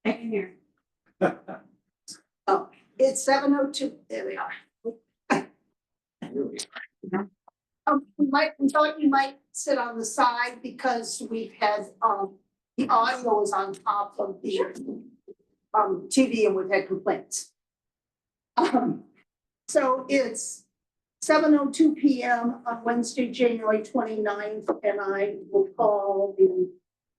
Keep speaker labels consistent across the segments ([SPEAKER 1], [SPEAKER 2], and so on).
[SPEAKER 1] Hang here.
[SPEAKER 2] Oh, it's 7:02. There we are. We thought you might sit on the side because we've had, the audio is on top of the, TV and we've had complaints. So it's 7:02 PM on Wednesday, January 29th, and I will call the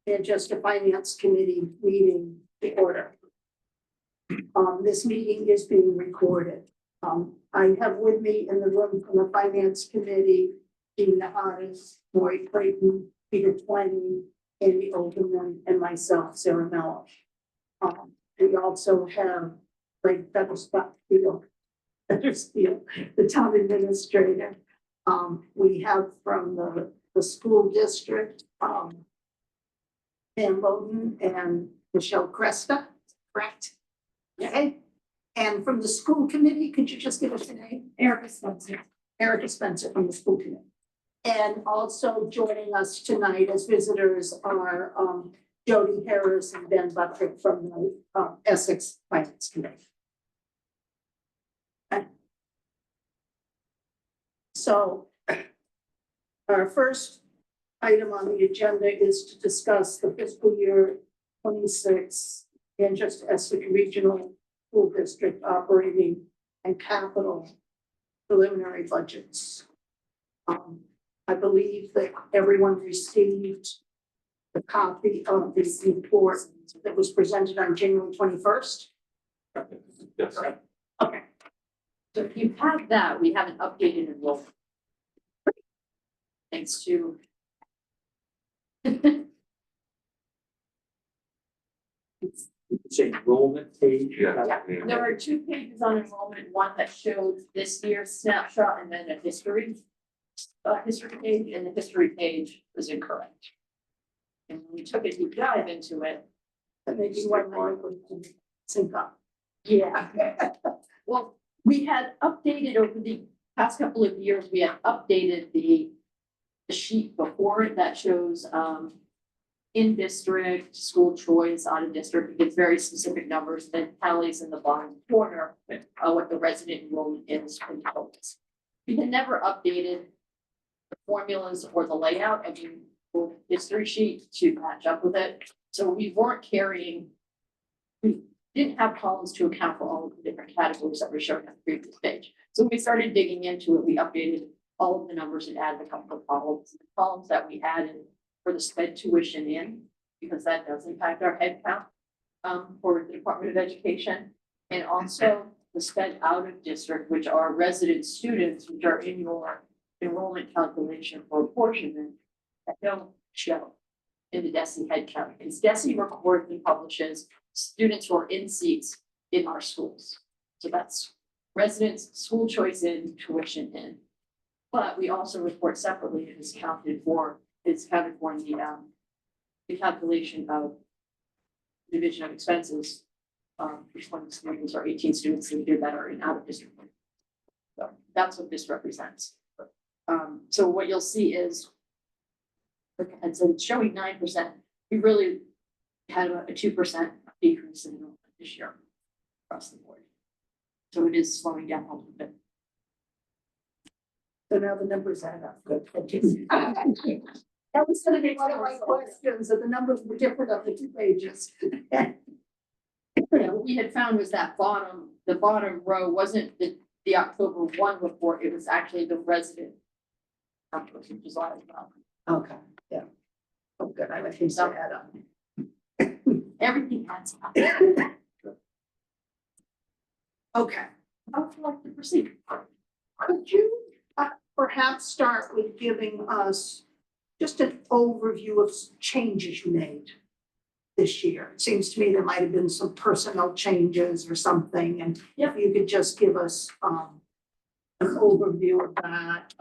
[SPEAKER 2] Manchester Finance Committee meeting to order. This meeting is being recorded. I have with me in the room from the Finance Committee, Gina Hodges, Lori Clayton, Peter Twining, Andy Olderman, and myself, Sarah Mello. We also have Greg Featherstone, the town administrator. We have from the school district, Pam Bowden and Michelle Cresta, correct? Okay, and from the school committee, could you just give us a name?
[SPEAKER 1] Erica Spencer.
[SPEAKER 2] Erica Spencer from the school committee. And also joining us tonight as visitors are Jody Harris and Ben Buttrick from the Essex Finance Committee. Okay. So our first item on the agenda is to discuss the fiscal year 26 Manchester Essex Regional School District operating and capital preliminary budgets. I believe that everyone received the copy of this report that was presented on January 21st.
[SPEAKER 3] Yes.
[SPEAKER 2] Okay.
[SPEAKER 1] So if you have that, we have an updated enrollment. Thanks to.
[SPEAKER 3] It's a enrollment page.
[SPEAKER 1] Yeah, there are 2 pages on enrollment, one that shows this year's snapshot and then a history page, and the history page was incorrect. And when we took a deep dive into it.
[SPEAKER 2] And maybe one more would sync up.
[SPEAKER 1] Yeah. Well, we had updated over the past couple of years, we had updated the sheet before it that shows, in district, school choice, out of district, it gives very specific numbers, then tallies in the bottom corner, what the resident enrollment is for the totals. We had never updated the formulas or the layout of the history sheet to match up with it. So we weren't carrying, we didn't have columns to account for all of the different categories that were shown on the previous page. So when we started digging into it, we updated all of the numbers and added a couple of columns. The columns that we added for the sped tuition in, because that does impact our head count for the Department of Education. And also the sped out of district, which are resident students, which are in your enrollment calculation for apportionment that don't show in the DESE head count. Because DESE records and publishes students who are in seats in our schools. So that's residents, school choice in, tuition in. But we also report separately and it's counted for in the calculation of division of expenses. Which one students are 18 students that do that are in out of district. So that's what this represents. So what you'll see is, and so it's showing 9%. We really had a 2% decrease in enrollment this year across the board. So it is slowing down a little bit.
[SPEAKER 2] So now the numbers add up. Good. That was gonna be one of my questions, that the numbers were different on the 2 pages.
[SPEAKER 1] Yeah, what we had found was that the bottom row wasn't the October 1 report, it was actually the resident. Which is a lot about.
[SPEAKER 2] Okay, yeah. Oh, good, I like things to add up.
[SPEAKER 1] Everything adds up.
[SPEAKER 2] Okay,
[SPEAKER 1] How would you like to proceed?
[SPEAKER 2] could you perhaps start with giving us just an overview of changes you made this year? It seems to me there might have been some personnel changes or something, and if you could just give us an overview of that,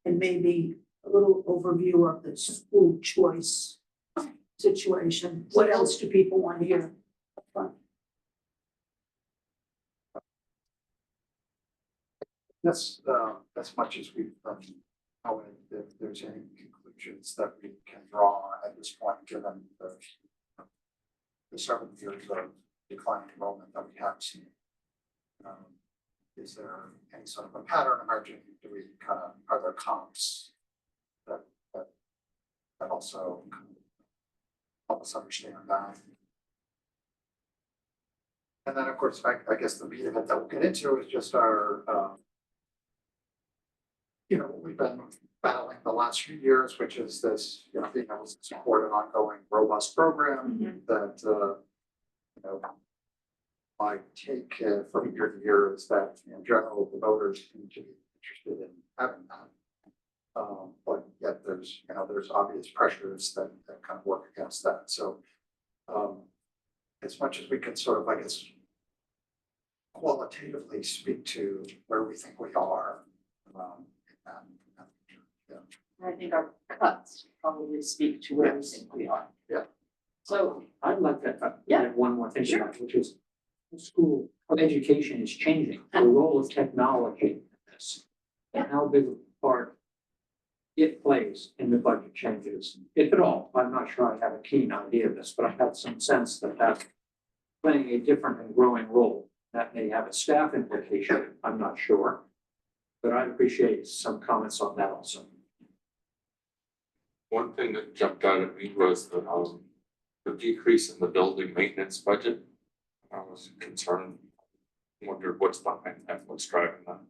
[SPEAKER 2] and maybe a little overview of the school choice situation. What else do people want to hear?
[SPEAKER 4] That's as much as we've how if there's any conclusions that we can draw at this point, given the the 7 years of declining enrollment that we have seen. Is there any sort of a pattern emerging? Do we kind of, are there comps that also help us understand that? And then, of course, I guess the meat of it that we'll get into is just our, we've been battling the last few years, which is this, being able to support an ongoing robust program that, my take from year to year is that in general, the voters seem to be interested in having that. But yet there's obvious pressures that kind of work against that. So as much as we can sort of, I guess, qualitatively speak to where we think we are.
[SPEAKER 1] I think our cuts probably speak to where we think we are.
[SPEAKER 4] Yeah.
[SPEAKER 1] So,
[SPEAKER 3] I'd like to
[SPEAKER 1] Yeah.
[SPEAKER 3] add one more thing to
[SPEAKER 1] Sure.
[SPEAKER 3] that, which is school education is changing, the role of technology in this. And how big a part it plays in the budget changes, if at all. I'm not sure I have a keen idea of this, but I have some sense that that's playing a different and growing role. That may have a staff implication, I'm not sure. But I'd appreciate some comments on that also.
[SPEAKER 5] One thing that jumped out at me was the decrease in the building maintenance budget. I was concerned, wondered what's behind that, what's driving that.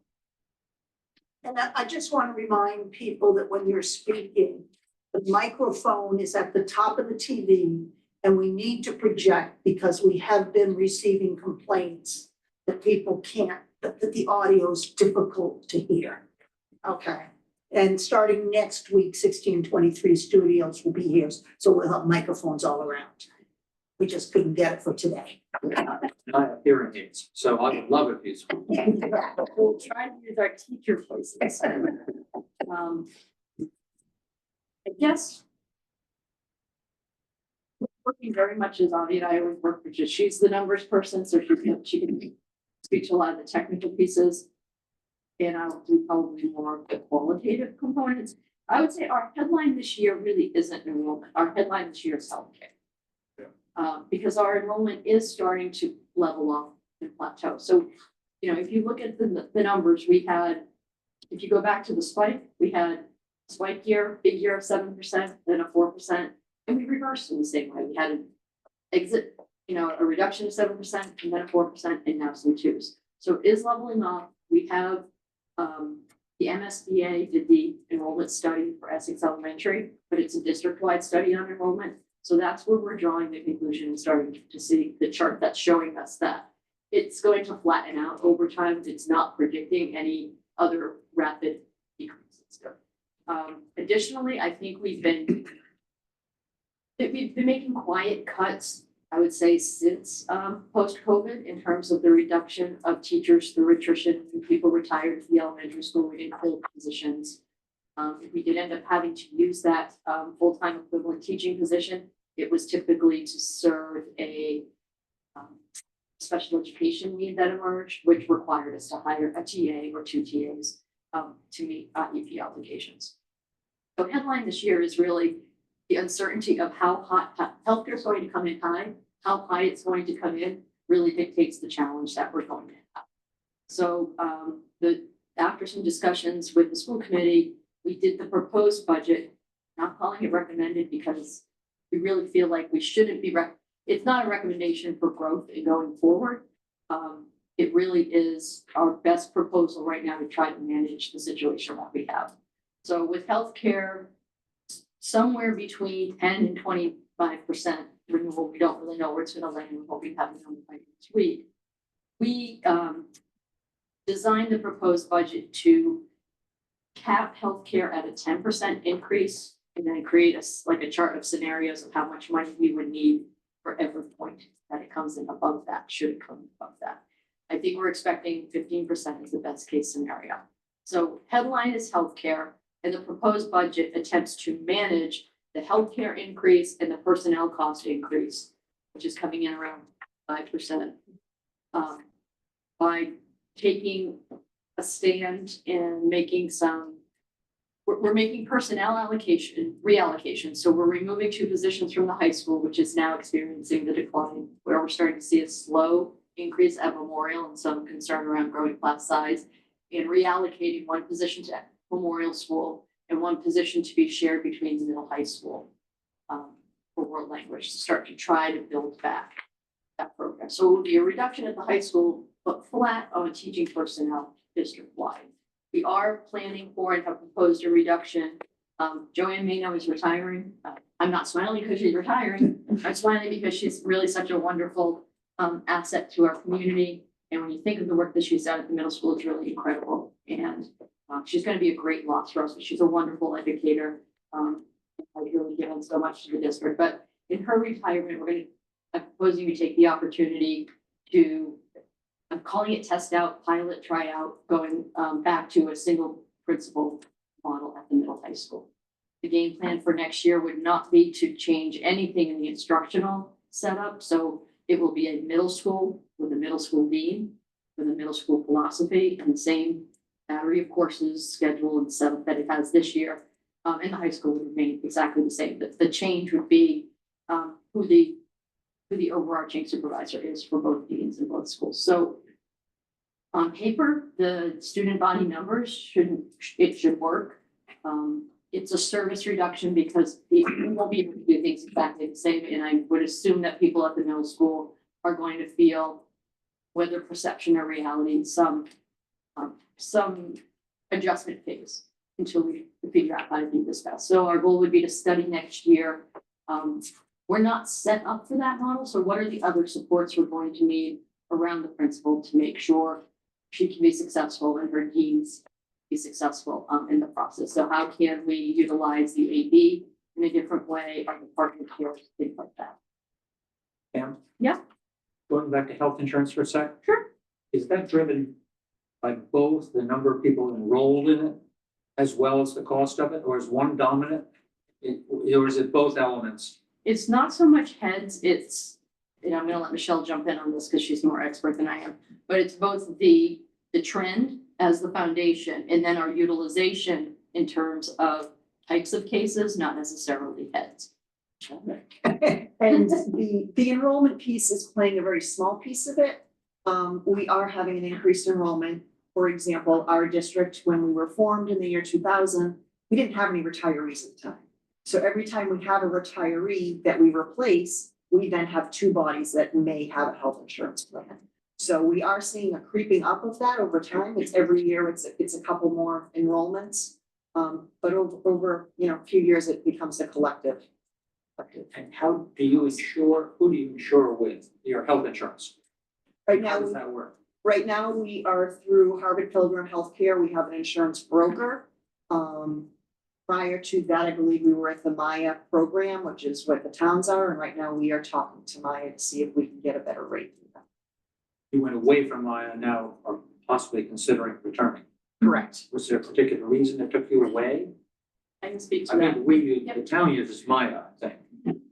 [SPEAKER 2] And I just want to remind people that when you're speaking, the microphone is at the top of the TV and we need to project because we have been receiving complaints that people can't, that the audio is difficult to hear. Okay, and starting next week, 1623 Studios will be here, so we'll have microphones all around. We just couldn't get it for today.
[SPEAKER 3] I have hearing aids, so I would love it if
[SPEAKER 1] we'll try to use our teacher voices. I guess working very much as Avi and I always work, which is she's the numbers person, so she can speak to a lot of the technical pieces. And I'll do probably more of the qualitative components. I would say our headline this year really isn't enrollment. Our headline this year is healthcare. Because our enrollment is starting to level off and plateau. So, if you look at the numbers, we had, if you go back to the spike, we had a spike year, big year of 7%, then a 4%, and we reversed in the same way. We had an exit, a reduction of 7%, and then a 4%, and now some 2s. So it is leveling off. We have the MSBA did the enrollment study for Essex Elementary, but it's a district-wide study on enrollment. So that's where we're drawing the conclusion and starting to see the chart that's showing us that it's going to flatten out over time. It's not predicting any other rapid decreases. Additionally, I think we've been making quiet cuts, I would say, since post-COVID in terms of the reduction of teachers through attrition and people retired at the elementary school. We didn't fill positions. We did end up having to use that full-time equivalent teaching position. It was typically to serve a special education need that emerged, which required us to hire a TA or 2 TAs to meet EP obligations. So headline this year is really the uncertainty of how hot healthcare is going to come in high, how high it's going to come in really dictates the challenge that we're going to have. So after some discussions with the school committee, we did the proposed budget, not calling it recommended because we really feel like we shouldn't be, it's not a recommendation for growth and going forward. It really is our best proposal right now to try to manage the situation that we have. So with healthcare, somewhere between 10 and 25% renewal, we don't really know where it's going to land. We're hoping to have it by next week. We designed the proposed budget to cap healthcare at a 10% increase and then create a chart of scenarios of how much money we would need for every point that it comes in above that, should it come above that. I think we're expecting 15% is the best case scenario. So headline is healthcare, and the proposed budget attempts to manage the healthcare increase and the personnel cost increase, which is coming in around 5%, by taking a stand and making some we're making personnel reallocation. So we're removing 2 positions from the high school, which is now experiencing the decline, where we're starting to see a slow increase at Memorial and some concern around growing class size, and reallocating 1 position to Memorial School and 1 position to be shared between the middle high school for world language, to start to try to build back that program. So it will be a reduction at the high school, but flat on teaching personnel district-wide. We are planning for and have proposed a reduction. Joanne Mano is retiring. I'm not smiling because she's retiring. I'm smiling because she's really such a wonderful asset to our community. And when you think of the work that she's done at the middle school, it's really incredible. And she's going to be a great loss for us, but she's a wonderful educator. I've really given so much to the district. But in her retirement, I'm proposing we take the opportunity to, I'm calling it test out, pilot, try out, going back to a single principal model at the middle high school. The game plan for next year would not be to change anything in the instructional setup. So it will be a middle school with a middle school dean, with a middle school philosophy, and the same battery of courses, schedule, and setup that it has this year. And the high school would remain exactly the same. The change would be who the overarching supervisor is for both deans in both schools. So on paper, the student body numbers should work. It's a service reduction because we won't be able to do things exactly the same. And I would assume that people at the middle school are going to feel, whether perception or reality, some adjustment phase until we figure out how to do this best. So our goal would be to study next year. We're not set up for that model. So what are the other supports we're going to need around the principal to make sure she can be successful and her deans be successful in the process? So how can we utilize the AD in a different way, our department here, things like that?
[SPEAKER 3] Pam?
[SPEAKER 1] Yeah.
[SPEAKER 3] Going back to health insurance for a sec.
[SPEAKER 1] Sure.
[SPEAKER 3] Is that driven by both the number of people enrolled in it as well as the cost of it, or is one dominant? Or is it both elements?
[SPEAKER 1] It's not so much heads, it's, and I'm gonna let Michelle jump in on this because she's more expert than I am, but it's both the trend as the foundation and then our utilization in terms of types of cases, not necessarily heads.
[SPEAKER 6] And the enrollment piece is playing a very small piece of it. We are having an increased enrollment. For example, our district, when we were formed in the year 2000, we didn't have any retirees at the time. So every time we have a retiree that we replace, we then have 2 bodies that may have a health insurance plan. So we are seeing a creeping up of that over time. It's every year, it's a couple more enrollments. But over a few years, it becomes a collective.
[SPEAKER 3] And how do you insure, who do you insure with your health insurance?
[SPEAKER 6] Right
[SPEAKER 3] How
[SPEAKER 6] now,
[SPEAKER 3] does that work?
[SPEAKER 6] Right now, we are through Harvard Pilgrim Healthcare. We have an insurance broker. Prior to that, I believe we were at the Maya program, which is what the towns are. And right now we are talking to Maya to see if we can get a better rate.
[SPEAKER 3] You went away from Maya, now are possibly considering returning.
[SPEAKER 6] Correct.
[SPEAKER 3] Was there a particular reason that took you away?
[SPEAKER 1] I can speak
[SPEAKER 3] I
[SPEAKER 1] to that.
[SPEAKER 3] mean, the town uses Maya, I think.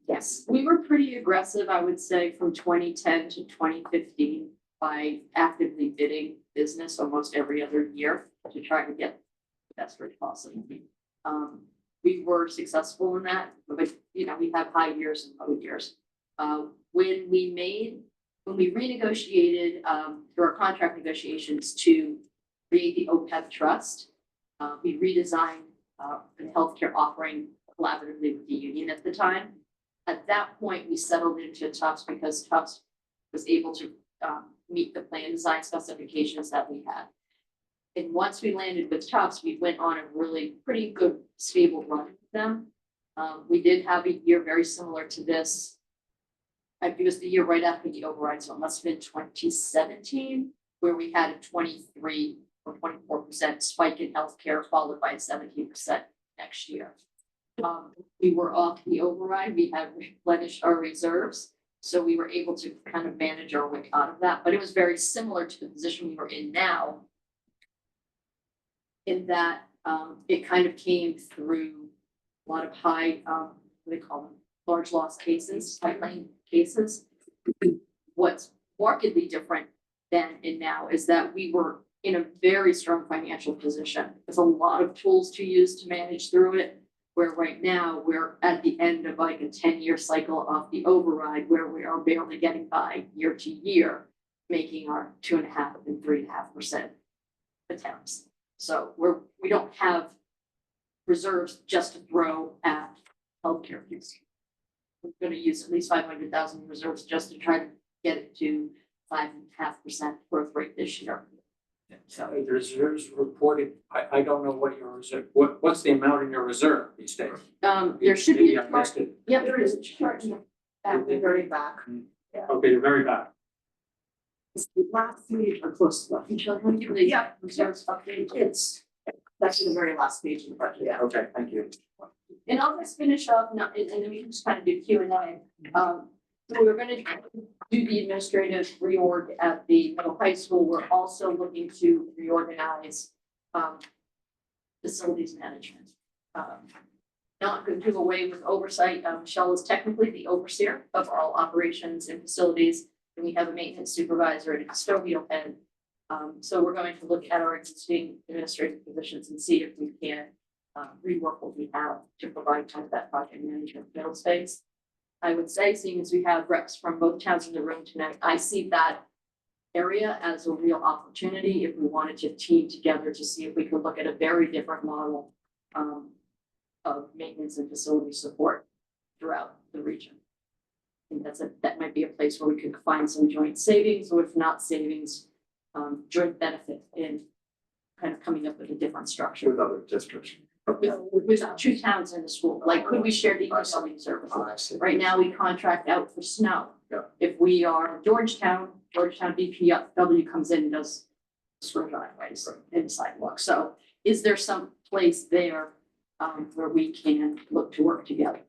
[SPEAKER 6] Yes.
[SPEAKER 1] We were pretty aggressive, I would say, from 2010 to 2015 by actively bidding business almost every other year to try to get the best rate possible. We were successful in that, but we have high years and low years. When we renegotiated through our contract negotiations to create the OPEB trust, we redesigned the healthcare offering collaboratively with the union at the time. At that point, we settled into Tufts because Tufts was able to meet the plan design specifications that we had. And once we landed with Tufts, we went on a really pretty good stable run with them. We did have a year very similar to this. It was the year right after the override, so it must have been 2017, where we had a 23 or 24% spike in healthcare, followed by a 17% next year. We were off the override, we had replenished our reserves, so we were able to kind of manage our way out of that. But it was very similar to the position we were in now, in that it kind of came through a lot of high, what do they call them, large loss cases, high claim cases. What's markedly different then and now is that we were in a very strong financial position. There's a lot of tools to use to manage through it. Where right now, we're at the end of like a 10-year cycle of the override where we are barely getting by year to year, making our 2.5% and 3.5% attempts. So we don't have reserves just to throw at healthcare fees. We're gonna use at least 500,000 reserves just to try to get it to 5.5% growth rate this year.
[SPEAKER 3] So the reserves reported, I don't know what your reserve, what's the amount in your reserve these days?
[SPEAKER 1] There should be
[SPEAKER 3] Maybe
[SPEAKER 1] a
[SPEAKER 3] I
[SPEAKER 1] chart.
[SPEAKER 3] missed it.
[SPEAKER 1] Yep, there is a chart in the back.
[SPEAKER 6] At the very back.
[SPEAKER 3] Okay, the very back.
[SPEAKER 6] It's the last page or close to the,
[SPEAKER 1] Michelle, can you give the
[SPEAKER 2] Yeah.
[SPEAKER 1] reserves update?
[SPEAKER 2] It's,
[SPEAKER 6] that's the very last page of the budget.
[SPEAKER 2] Yeah.
[SPEAKER 3] Okay, thank you.
[SPEAKER 1] And I'll just finish up, and then we can just kind of do Q and A. So we're gonna do the administrative reorg at the middle high school. We're also looking to reorganize facilities management. Not gonna do away with oversight. Michelle is technically the overseer of all operations and facilities, and we have a maintenance supervisor and a custodial head. So we're going to look at our existing administrative positions and see if we can rework what we have to provide kind of that project management field space. I would say, seeing as we have reps from both towns in the room tonight, I see that area as a real opportunity if we wanted to team together to see if we could look at a very different model of maintenance and facility support throughout the region. I think that might be a place where we could find some joint savings, or if not savings, joint benefit in kind of coming up with a different structure.
[SPEAKER 4] With other districts.
[SPEAKER 1] With 2 towns in the school, like, could we share the DPW services?
[SPEAKER 4] I see.
[SPEAKER 1] Right now, we contract out for snow.
[SPEAKER 4] Yeah.
[SPEAKER 1] If we are Georgetown DPW comes in and does swim driveways and sidewalks. So is there some place there where we can look to work together?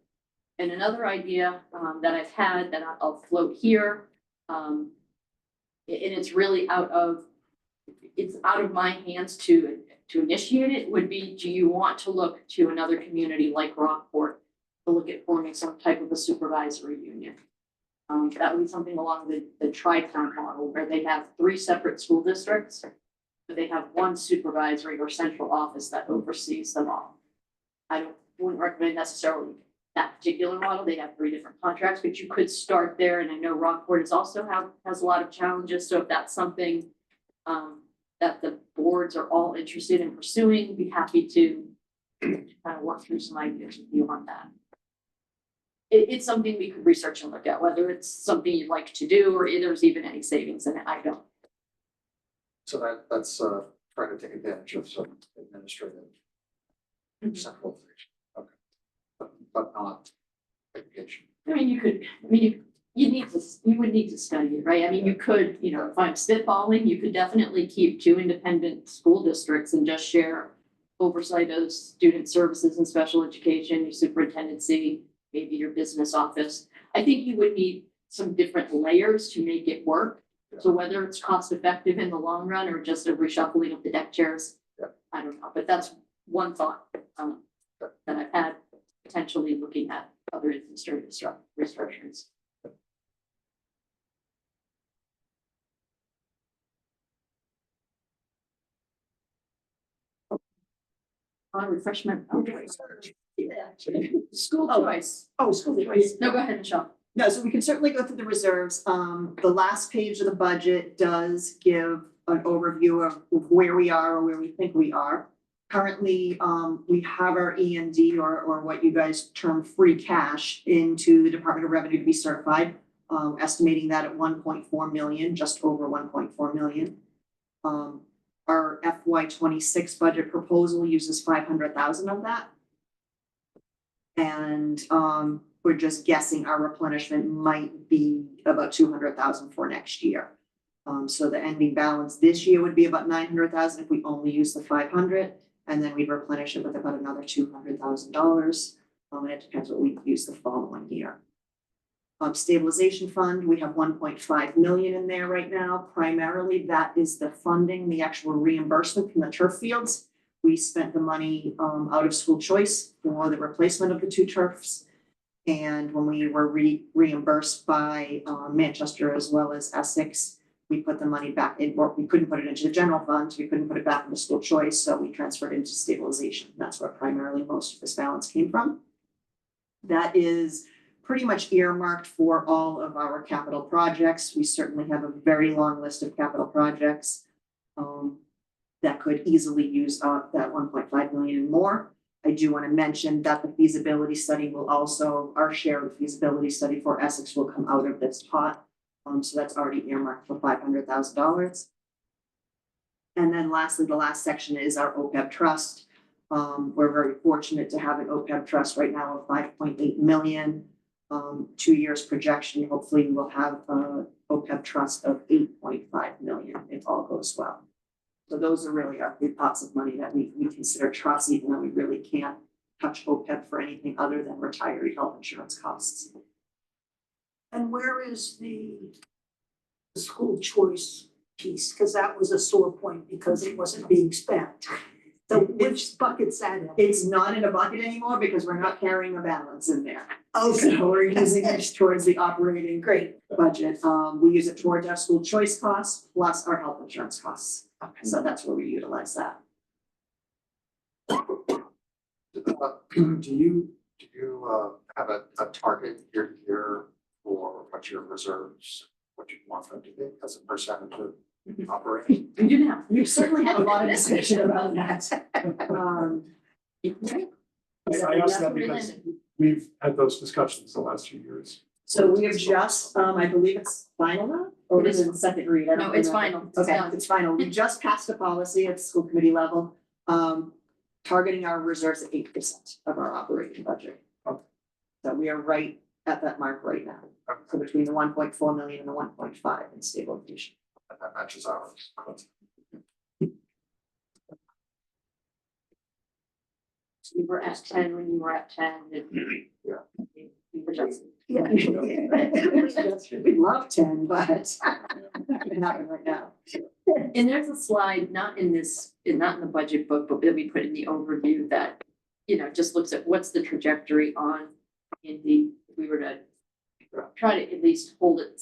[SPEAKER 1] And another idea that I've had that I'll float here, and it's really out of my hands to initiate it, would be, do you want to look to another community like Rockport to look at forming some type of a supervisory union? That would be something along the tri-town model where they have 3 separate school districts, but they have one supervisory or central office that oversees them all. I wouldn't recommend necessarily that particular model. They have 3 different contracts, but you could start there. And I know Rockport is also has a lot of challenges. So if that's something that the boards are all interested in pursuing, be happy to kind of work through some ideas with you on that. It's something we could research and look at, whether it's something you'd like to do or if there's even any savings in it. I don't.
[SPEAKER 4] So that's trying to take advantage of some administrative centralization. Okay. But not education.
[SPEAKER 1] I mean, you would need to study it, right? I mean, you could, if I'm spitballing, you could definitely keep 2 independent school districts and just share oversight of student services and special education, your superintendency, maybe your business office. I think you would need some different layers to make it work. So whether it's cost effective in the long run or just a reshuffling of the deck chairs, I don't know, but that's one thought that I've had, potentially looking at other administrative restructurings. Refreshment. School choice.
[SPEAKER 2] oh, school choice.
[SPEAKER 1] No, go ahead, Michelle.
[SPEAKER 6] No, so we can certainly go through the reserves. The last page of the budget does give an overview of where we are or where we think we are. Currently, we have our E&D or what you guys term free cash into the Department of Revenue to be certified, estimating that at 1.4 million, just over 1.4 million. Our FY26 budget proposal uses 500,000 of that. And we're just guessing our replenishment might be about 200,000 for next year. So the ending balance this year would be about 900,000 if we only use the 500, and then we'd replenish it with about another $200,000. And it depends what we use the following year. Stabilization fund, we have 1.5 million in there right now. Primarily, that is the funding, the actual reimbursement from the turf fields. We spent the money out of school choice for the replacement of the 2 turfs. And when we were reimbursed by Manchester as well as Essex, we put the money back in, or we couldn't put it into the general fund, we couldn't put it back into school choice, so we transferred into stabilization. That's where primarily most of this balance came from. That is pretty much earmarked for all of our capital projects. We certainly have a very long list of capital projects that could easily use that 1.5 million and more. I do want to mention that the feasibility study will also, our share of the feasibility study for Essex will come out of this pot. So that's already earmarked for $500,000. And then lastly, the last section is our OPEB trust. We're very fortunate to have an OPEB trust right now of 5.8 million. 2 years projection, hopefully we will have a OPEB trust of 8.5 million if all goes well. So those are really our 3 pots of money that we consider trusts, even though we really can't touch OPEB for anything other than retiree health insurance costs.
[SPEAKER 2] And where is the school choice piece? Because that was a sore point because it wasn't being spent. So which bucket's that in?
[SPEAKER 6] It's not in a bucket anymore because we're not carrying a balance in there.
[SPEAKER 2] Okay,
[SPEAKER 6] So we're using it towards the operating
[SPEAKER 2] great.
[SPEAKER 6] budget. We use it towards our school choice costs plus our health insurance costs. So that's where we utilize that.
[SPEAKER 4] Do you have a target year to year for what your reserves, what you want them to be as a percentage of operating?
[SPEAKER 1] We do now.
[SPEAKER 6] We've certainly had a lot of discussion about that.
[SPEAKER 7] I asked that because we've had those discussions the last few years.
[SPEAKER 6] So we have just, I believe it's final now, or is it the second read? I don't
[SPEAKER 1] No, it's
[SPEAKER 6] remember.
[SPEAKER 1] final. It's
[SPEAKER 6] Okay,
[SPEAKER 1] done.
[SPEAKER 6] it's final. We just passed a policy at the school committee level, targeting our reserves at 8% of our operating budget. So we are right at that mark right now. So between the 1.4 million and the 1.5 in stabilization.
[SPEAKER 4] That matches ours.
[SPEAKER 1] We were at 10 when you were at 10.
[SPEAKER 4] Yeah.
[SPEAKER 1] We were just.
[SPEAKER 2] Yeah.
[SPEAKER 6] We'd love 10, but not gonna happen right now.
[SPEAKER 1] And there's a slide, not in the budget book, but that we put in the overview that, just looks at what's the trajectory on Indeed. If we were to try to at least hold it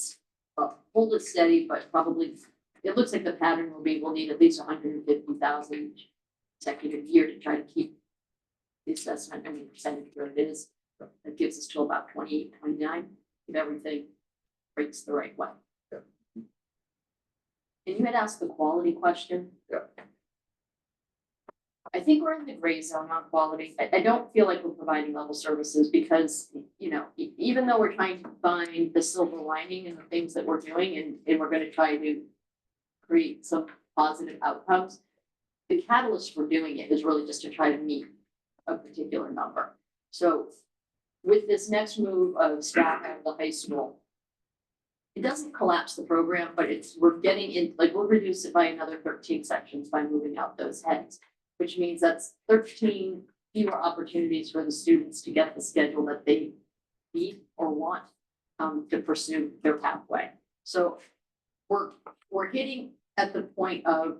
[SPEAKER 1] steady, but probably, it looks like the pattern will be, we'll need at least 150,000 consecutive year to try to keep the assessment, percentage where it is. That gives us till about 28, 29, if everything breaks the right way.
[SPEAKER 4] Yeah.
[SPEAKER 1] And you had asked the quality question.
[SPEAKER 4] Yeah.
[SPEAKER 1] I think we're in the gray zone on quality. I don't feel like we're providing level services because, even though we're trying to find the silver lining in the things that we're doing and we're gonna try to create some positive outcomes, the catalyst for doing it is really just to try to meet a particular number. So with this next move of staff out of the high school, it doesn't collapse the program, but we're getting in, we'll reduce it by another 13 sections by moving out those heads, which means that's 13 fewer opportunities for the students to get the schedule that they need or want to pursue their pathway. So we're hitting at the point of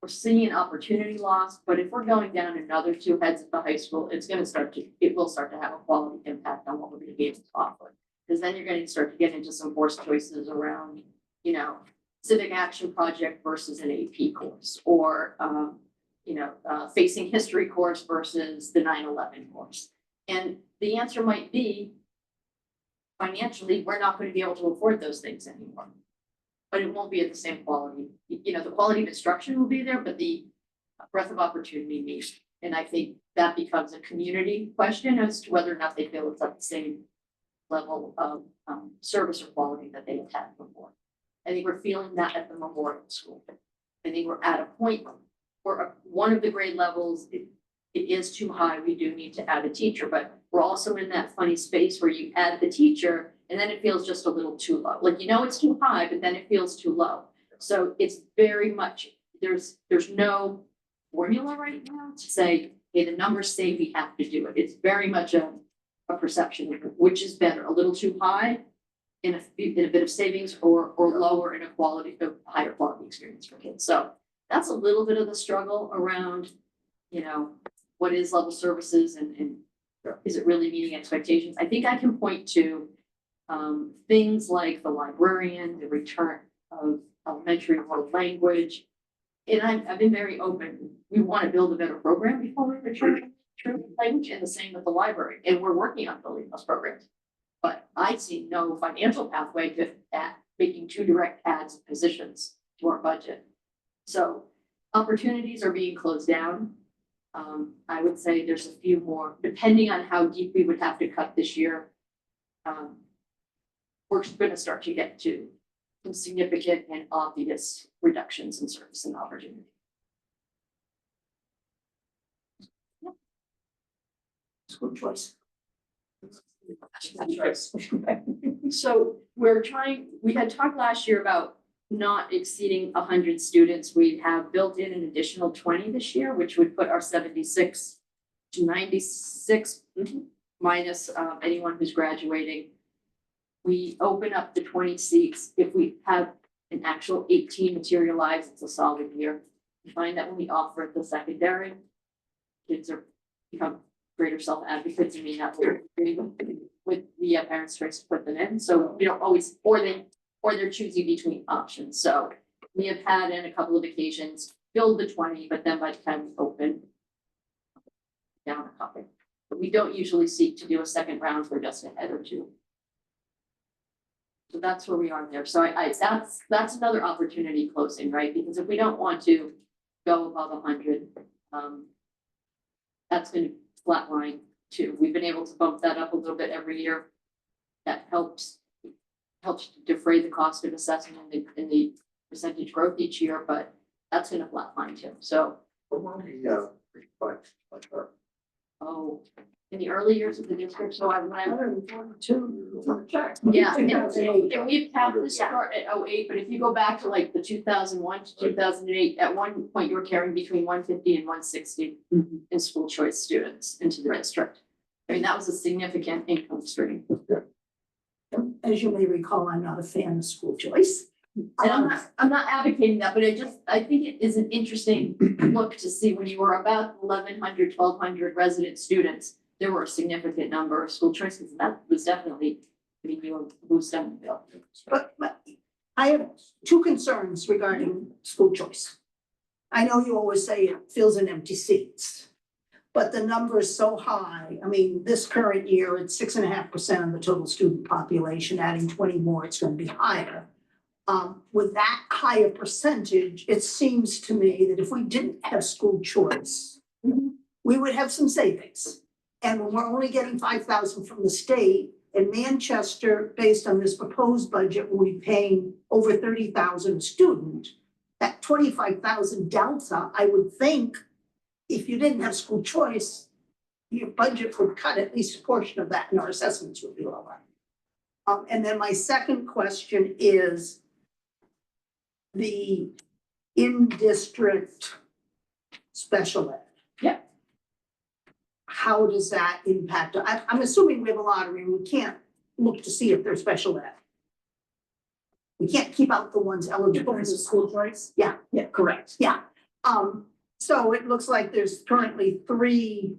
[SPEAKER 1] we're seeing an opportunity loss, but if we're going down another 2 heads at the high school, it will start to have a quality impact on what we're going to be able to offer. Because then you're going to start to get into some forced choices around, civic action project versus an AP course, or facing history course versus the 9/11 course. And the answer might be financially, we're not going to be able to afford those things anymore. But it won't be at the same quality. The quality of instruction will be there, but the breadth of opportunity means. And I think that becomes a community question as to whether or not they feel it's at the same level of service or quality that they have had before. I think we're feeling that at the Memorial School. I think we're at a point where one of the grade levels, it is too high. We do need to add a teacher, but we're also in that funny space where you add the teacher and then it feels just a little too low. It's too high, but then it feels too low. So it's very much, there's no formula right now to say, hey, the numbers say we have to do it. It's very much a perception, which is better, a little too high in a bit of savings or lower in a higher quality experience for kids. So that's a little bit of the struggle around, what is level services and is it really meeting expectations? I think I can point to Things like the librarian, the return of elementary world language. And I've been very open. We want to build a better program before we return to language, and the same with the library. And we're working on building those programs. But I see no financial pathway to making 2 direct adds of positions to our budget. So opportunities are being closed down. I would say there's a few more, depending on how deep we would have to cut this year. We're gonna start to get to some significant and obvious reductions in service and opportunity.
[SPEAKER 2] School choice.
[SPEAKER 1] So we had talked last year about not exceeding 100 students. We have built in an additional 20 this year, which would put our 76 to 96 minus anyone who's graduating. We open up the 20 seats. If we have an actual 18 materialize, it's a solid year. We find that when we offer it the secondary, kids become greater self-advocates and may not agree with the parents' choice to put them in. So we don't always, or they're choosing between options. So we have had in a couple of occasions filled the 20, but then by the time we open down a couple. But we don't usually seek to do a second round for just a head or 2. So that's where we are there. So that's another opportunity closing, right? Because if we don't want to go above 100, that's going to flatline too. We've been able to bump that up a little bit every year. That helps defray the cost of assessment and the percentage growth each year, but that's going to flatline too. So,
[SPEAKER 4] But when we, like our
[SPEAKER 1] in the early years of the district, so when I
[SPEAKER 2] 142.
[SPEAKER 1] yeah, and we've had this start at 08, but if you go back to like the 2001 to 2008, at one point you were carrying between 150 and 160 in school choice students into the district. I mean, that was a significant income stream.
[SPEAKER 2] As you may recall, I'm not a fan of school choice.
[SPEAKER 1] And I'm not advocating that, but I think it is an interesting look to see when you were about 1,100, 1,200 resident students, there were a significant number of school choices, and that was definitely giving you a boost on the bill.
[SPEAKER 2] But I have 2 concerns regarding school choice. I know you always say it fills in empty seats, but the number is so high. I mean, this current year, it's 6.5% of the total student population. Adding 20 more, it's going to be higher. With that higher percentage, it seems to me that if we didn't have school choice, we would have some savings. And when we're only getting 5,000 from the state, and Manchester, based on this proposed budget, will be paying over 30,000 a student, that 25,000 delta, I would think, if you didn't have school choice, your budget would cut at least a portion of that and our assessments would be lower. And then my second question is the in-district special ed.
[SPEAKER 1] Yeah.
[SPEAKER 2] How does that impact? I'm assuming we have a lottery and we can't look to see if they're special ed. We can't keep out the ones eligible for the school choice. Yeah,
[SPEAKER 6] Yeah, correct.
[SPEAKER 2] yeah. So it looks like there's currently 3.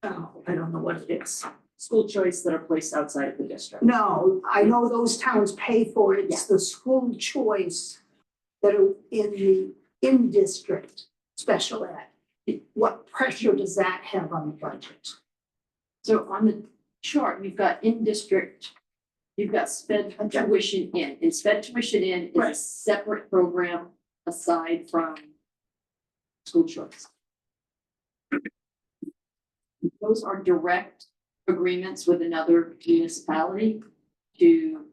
[SPEAKER 2] Oh, I don't know what it is.
[SPEAKER 6] School choice that are placed outside of the district.
[SPEAKER 2] No, I know those towns pay for it. It's the school choice that are in the in-district special ed. What pressure does that have on the budget?
[SPEAKER 1] So on the chart, you've got in-district, you've got sped tuition in, and sped tuition in is a
[SPEAKER 2] Right.
[SPEAKER 1] separate program aside from school choice. Those are direct agreements with another municipality to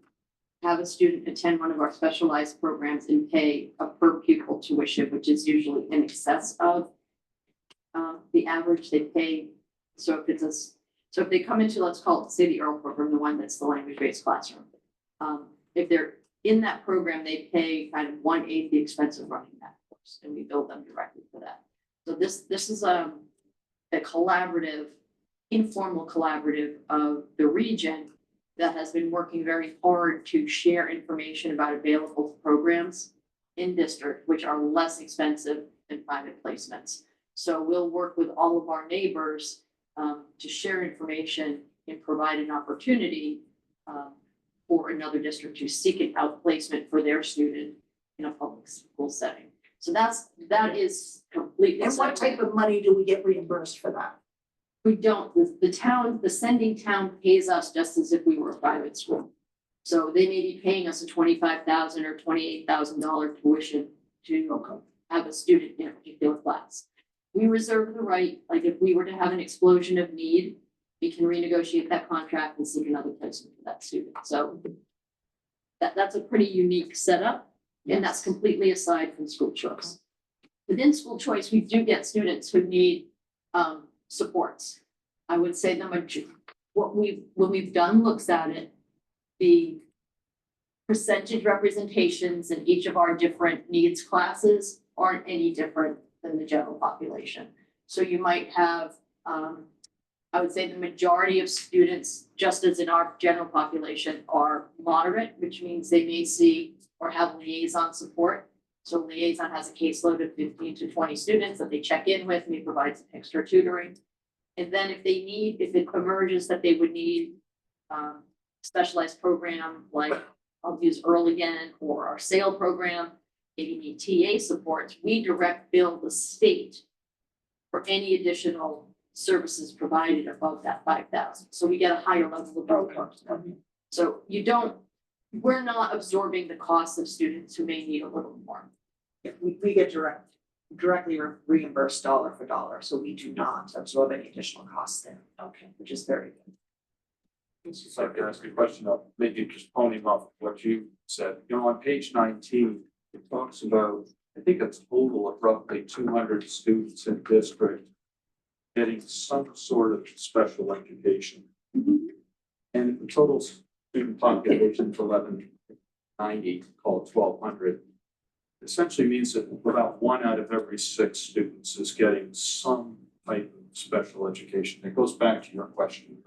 [SPEAKER 1] have a student attend one of our specialized programs and pay a per pupil tuition, which is usually in excess of the average they pay. So if they come into, let's call it the City Earl program, the one that's the language-based classroom. If they're in that program, they pay kind of 1/8 the expense of running that course, and we bill them directly for that. So this is a collaborative, informal collaborative of the region that has been working very hard to share information about available programs in district, which are less expensive than private placements. So we'll work with all of our neighbors to share information can provide an opportunity for another district to seek an outplacement for their student in a public school setting. So that is completely.
[SPEAKER 2] And what
[SPEAKER 1] separate.
[SPEAKER 2] type of money do we get reimbursed for that?
[SPEAKER 1] We don't, the town, the sending town pays us just as if we were a private school. So they may be paying us a $25,000 or $28,000 tuition to have a student in a particular class. We reserve the right, like if we were to have an explosion of need, we can renegotiate that contract and seek another placement for that student. So that's a pretty unique setup, and that's completely aside from school choice. Within school choice, we do get students who need supports. I would say when we've done looks at it, the percentage representations in each of our different needs classes aren't any different than the general population. So you might have, I would say the majority of students, just as in our general population, are moderate, which means they may see or have liaison support. So liaison has a caseload of 15 to 20 students that they check in with, and they provide some extra tutoring. And then if it emerges that they would need specialized program like I'll use Earl Again or our SAIL program, maybe need TA supports, we direct bill the state for any additional services provided above that 5,000. So we get a higher level of reimbursement. So we're not absorbing the costs of students who may need a little more.
[SPEAKER 6] Yeah, we get directly reimbursed dollar for dollar, so we do not absorb any additional costs there. Okay. Which is very good.
[SPEAKER 8] So I can ask a question of maybe just ponying off what you said, on page 19, it talks about, I think a total of roughly 200 students in district getting some sort of special education. And the total student population is 1190, called 1200. Essentially means that about 1 out of every 6 students is getting some type of special education. It goes back to your question,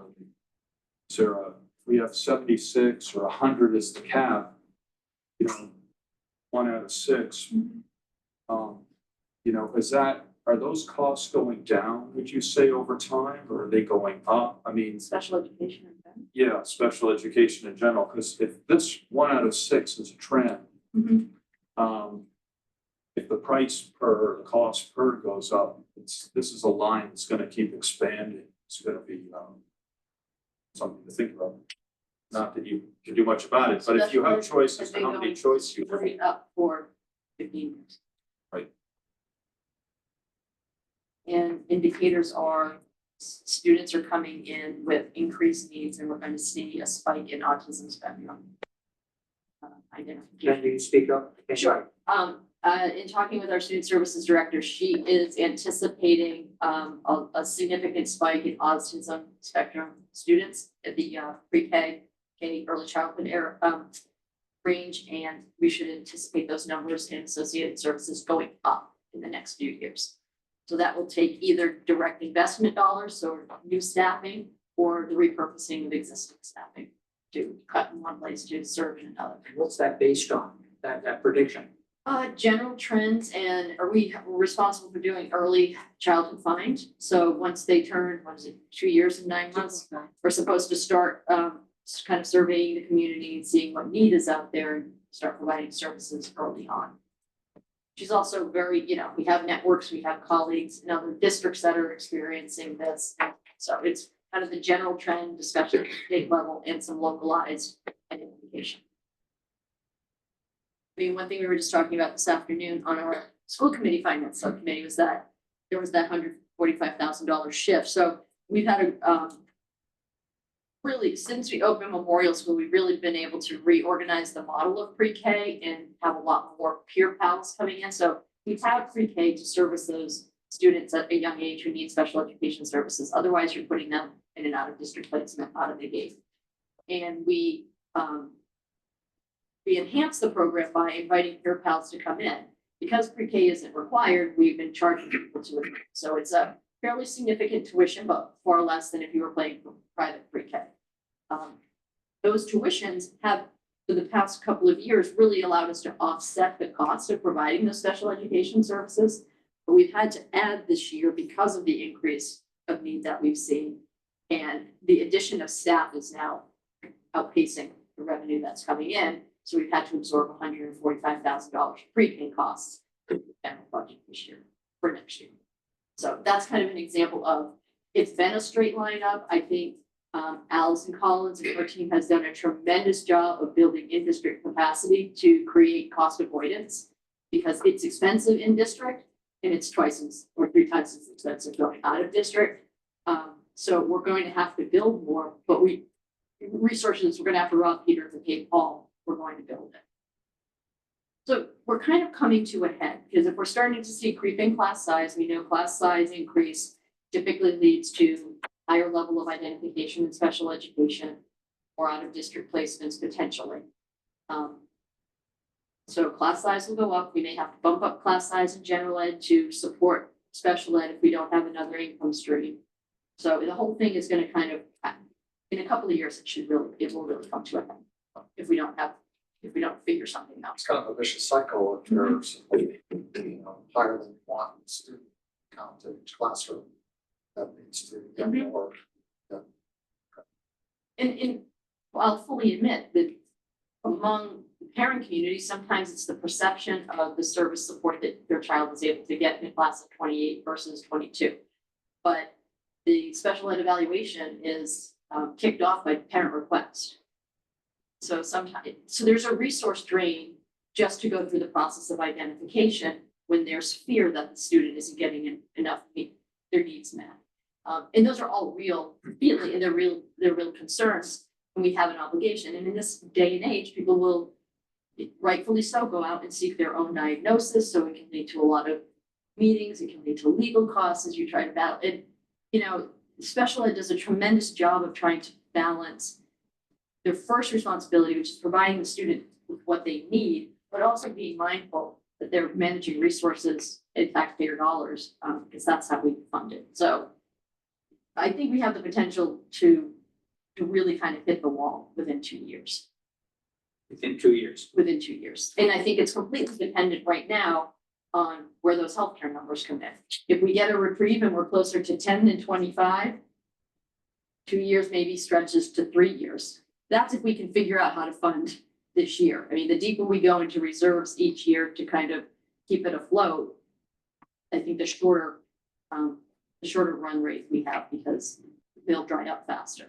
[SPEAKER 8] Sarah. We have 76 or 100 as the cap, 1 out of 6. Are those costs going down, would you say, over time, or are they going up? I mean,
[SPEAKER 1] Special education.
[SPEAKER 8] yeah, special education in general, because if this 1 out of 6 is a trend, if the cost per goes up, this is a line that's going to keep expanding. It's going to be something to think about. Not that you can do much about it, but if you have choices, how many choices you have?
[SPEAKER 1] Up for 15 years.
[SPEAKER 8] Right.
[SPEAKER 1] And indicators are students are coming in with increased needs, and we're going to see a spike in autism spectrum identification.
[SPEAKER 3] Can you speak up?
[SPEAKER 1] Sure. In talking with our student services director, she is anticipating a significant spike in autism spectrum students at the pre-K, early childhood range, and we should anticipate those numbers in associated services going up in the next few years. So that will take either direct investment dollars, so new staffing, or the repurposing of existing staffing to cut in one place to serve in another.
[SPEAKER 3] What's that based on, that prediction?
[SPEAKER 1] General trends, and are we responsible for doing early childhood find? So once they turn, 2 years and 9 months, we're supposed to start kind of surveying the community and seeing what need is out there and start providing services early on. She's also very, we have networks, we have colleagues in other districts that are experiencing this. So it's kind of the general trend discussion at the state level and some localized identification. I mean, one thing we were just talking about this afternoon on our school committee finance subcommittee was that there was that $145,000 shift. So we've had really, since we opened Memorial School, we've really been able to reorganize the model of pre-K and have a lot more peer pals coming in. So we have pre-K to service those students at a young age who need special education services. Otherwise, you're putting them in and out of district placement out of the gate. And we enhance the program by inviting peer pals to come in. Because pre-K isn't required, we've been charging people to it. So it's a fairly significant tuition, but far less than if you were paying for private pre-K. Those tuitions have, for the past couple of years, really allowed us to offset the cost of providing those special education services. But we've had to add this year, because of the increase of need that we've seen, And the addition of staff is now outpacing the revenue that's coming in. So we've had to absorb $145,000 pre-K costs in the general budget this year for next year. So that's kind of an example of, it's been a straight line up. I think Allison Collins and her team has done a tremendous job of building in-district capacity to create cost avoidance because it's expensive in district and it's or 3 times as expensive going out of district. So we're going to have to build more, but resources, we're going to have to rob Peter to pay Paul. We're going to build it. So we're kind of coming to a head because if we're starting to see creeping class size, we know class size increase typically leads to higher level of identification in special education or out of district placements potentially. So class size will go up. We may have to bump up class size in general ed to support special ed if we don't have another income stream. So the whole thing is going to kind of, in a couple of years, it will really come to a head if we don't figure something out.
[SPEAKER 4] It's kind of a vicious cycle if you're supporting, higher than one student count in each classroom. That needs to get more.
[SPEAKER 1] And I'll fully admit that among the parent community, sometimes it's the perception of the service support that their child is able to get in a class of 28 versus 22. But the special ed evaluation is kicked off by parent request. So there's a resource drain just to go through the process of identification when there's fear that the student isn't getting enough their needs met. And those are all real feeling and they're real concerns, and we have an obligation. And in this day and age, people will rightfully so go out and seek their own diagnosis. So it can lead to a lot of meetings, it can lead to legal costs as you try to battle it. Special ed does a tremendous job of trying to balance their first responsibility, which is providing the student with what they need, but also being mindful that they're managing resources and taxpayer dollars, because that's how we fund it. So I think we have the potential to really kind of hit the wall within 2 years.
[SPEAKER 3] Within 2 years.
[SPEAKER 1] Within 2 years. And I think it's completely dependent right now on where those healthcare numbers come in. If we get a reprieve and we're closer to 10 than 25, 2 years maybe stretches to 3 years. That's if we can figure out how to fund this year. I mean, the deeper we go into reserves each year to kind of keep it afloat, I think the shorter run rate we have because they'll dry up faster.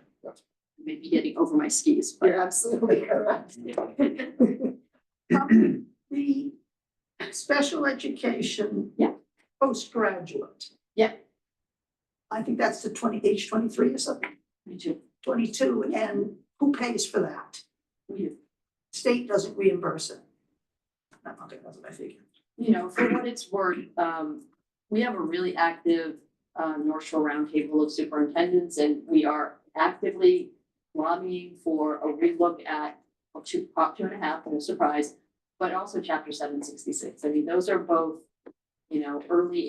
[SPEAKER 1] Maybe getting over my skis, but
[SPEAKER 2] You're absolutely correct. The special education.
[SPEAKER 1] Yeah.
[SPEAKER 2] Postgraduate.
[SPEAKER 1] Yeah.
[SPEAKER 2] I think that's the age 23 or something,
[SPEAKER 1] me too.
[SPEAKER 2] 22, and who pays for that?
[SPEAKER 1] We do.
[SPEAKER 2] State doesn't reimburse it. Okay, that's what I figured.
[SPEAKER 1] For what it's worth, we have a really active North Shore Roundtable of superintendents, and we are actively lobbying for a relook at Prop 2.5, no surprise, but also Chapter 766. I mean, those are both, early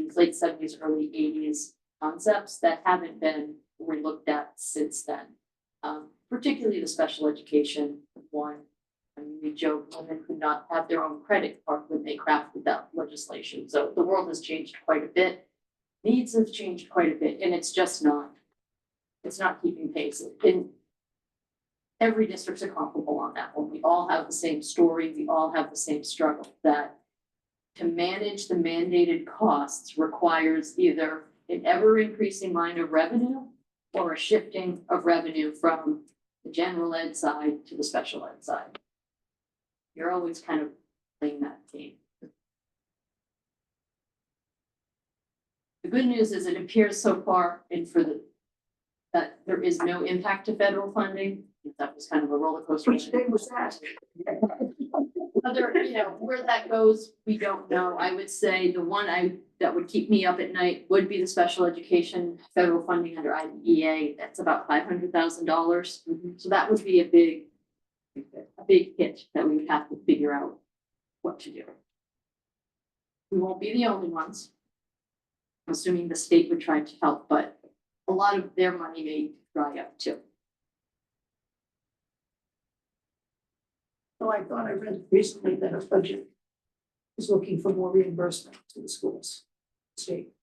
[SPEAKER 1] 80s, late 70s, early 80s concepts that haven't been relooked at since then. Particularly the special education one. I mean, we joke women could not have their own credit card when they crafted that legislation. So the world has changed quite a bit. Needs have changed quite a bit, and it's not keeping pace. And every district's comparable on that one. We all have the same story. We all have the same struggle that to manage the mandated costs requires either an ever increasing line of revenue or a shifting of revenue from the general ed side to the special ed side. You're always kind of playing that game. The good news is it appears so far that there is no impact to federal funding. That was kind of a roller coaster.
[SPEAKER 2] Which day was that?
[SPEAKER 1] Where that goes, we don't know. I would say the one that would keep me up at night would be the special education federal funding under IDEA. That's about $500,000. So that would be a big hit that we would have to figure out what to do. We won't be the only ones. I'm assuming the state would try to help, but a lot of their money may dry up too.
[SPEAKER 2] So I thought I read recently that our budget is looking for more reimbursement to the schools, state.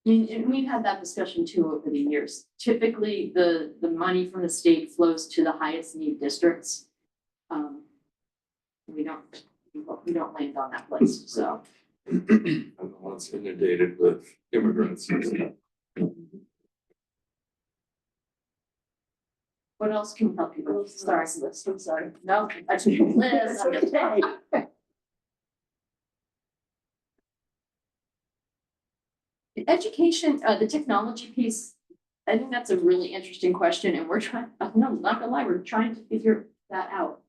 [SPEAKER 1] And we've had that discussion too over the years. Typically, the money from the state flows to the highest need districts. We don't land on that place, so.
[SPEAKER 5] And the ones inundated with immigrants.
[SPEAKER 1] What else can help you? Sorry, Liz, I'm sorry. No, I should, Liz, I'm just-
[SPEAKER 2] Okay.
[SPEAKER 1] The education, the technology piece, I think that's a really interesting question and we're trying, no, not gonna lie, we're trying to figure that out.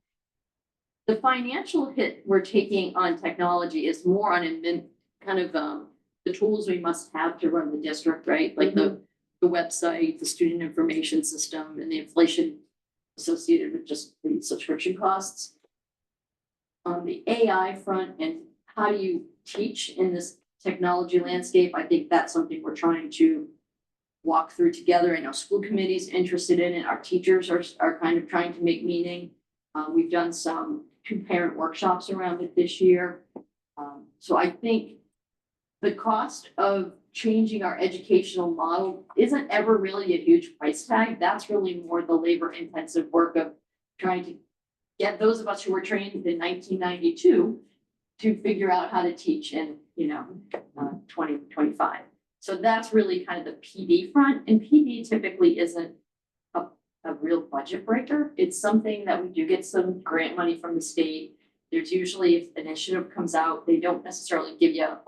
[SPEAKER 1] The financial hit we're taking on technology is more on kind of, the tools we must have to run the district, right? Like the website, the student information system and the inflation associated with just the subscription costs. On the AI front and how do you teach in this technology landscape, I think that's something we're trying to walk through together. I know school committees interested in it, our teachers are kind of trying to make meaning. We've done some parent workshops around it this year. So I think the cost of changing our educational model isn't ever really a huge price tag. That's really more the labor intensive work of trying to get those of us who were trained in 1992 to figure out how to teach in, 2025. So that's really kind of the PD front, and PD typically isn't a real budget breaker. It's something that we do get some grant money from the state. There's usually, if an initiative comes out, they don't necessarily give you a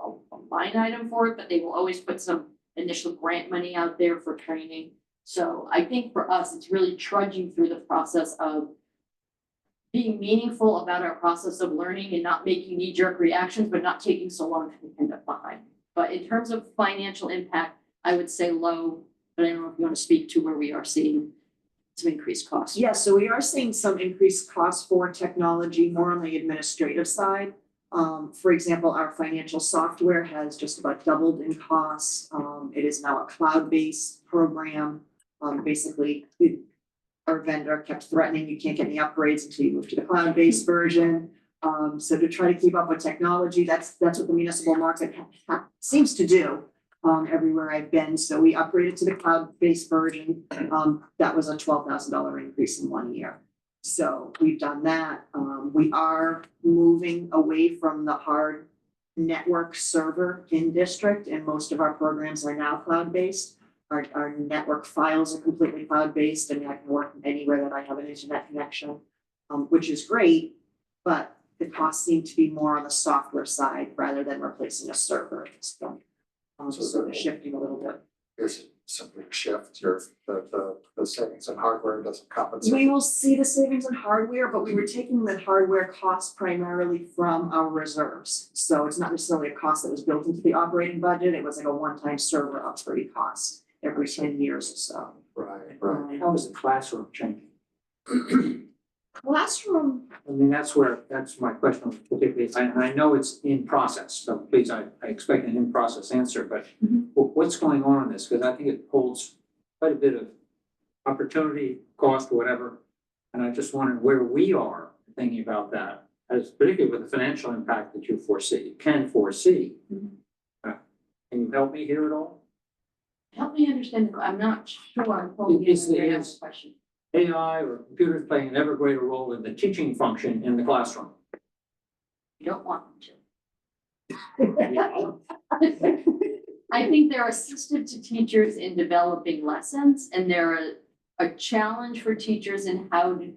[SPEAKER 1] line item for it, but they will always put some initial grant money out there for training. So I think for us, it's really trudging through the process of being meaningful about our process of learning and not making knee-jerk reactions, but not taking so long that we end up behind. But in terms of financial impact, I would say low, but I don't know if you want to speak to where we are seeing some increased costs.
[SPEAKER 6] Yeah, so we are seeing some increased costs for technology, more on the administrative side. For example, our financial software has just about doubled in costs. It is now a cloud-based program. Basically, our vendor kept threatening you can't get any upgrades until you move to the cloud-based version. So to try to keep up with technology, that's what the municipal market seems to do everywhere I've been. So we upgraded to the cloud-based version. That was a $12,000 increase in 1 year. So we've done that. We are moving away from the hard network server in district, and most of our programs are now cloud-based. Our network files are completely cloud-based, and I can work anywhere that I have an internet connection, which is great, but the costs seem to be more on the software side rather than replacing a server. So they're shifting a little bit.
[SPEAKER 4] Is simply a shift, or the savings in hardware doesn't compensate?
[SPEAKER 6] We will see the savings in hardware, but we were taking the hardware cost primarily from our reserves. So it's not necessarily a cost that was built into the operating budget. It was like a one-time server upgrade cost every 10 years or so.
[SPEAKER 4] Right.
[SPEAKER 3] How is the classroom changing?
[SPEAKER 6] Classroom,
[SPEAKER 3] I mean, that's my question particularly, and I know it's in process, so please, I expect an in-process answer, but what's going on in this? Because I think it holds quite a bit of opportunity, cost, whatever. And I just wondered where we are thinking about that, as particularly with the financial impact that you can foresee. Can you help me here at all?
[SPEAKER 1] Help me understand, I'm not sure I'm fully
[SPEAKER 3] It's the
[SPEAKER 1] getting the
[SPEAKER 3] answer.
[SPEAKER 1] question.
[SPEAKER 3] AI or computers playing an ever greater role in the teaching function in the classroom.
[SPEAKER 1] You don't want them to. I think they're assistive to teachers in developing lessons, and they're a challenge for teachers in how to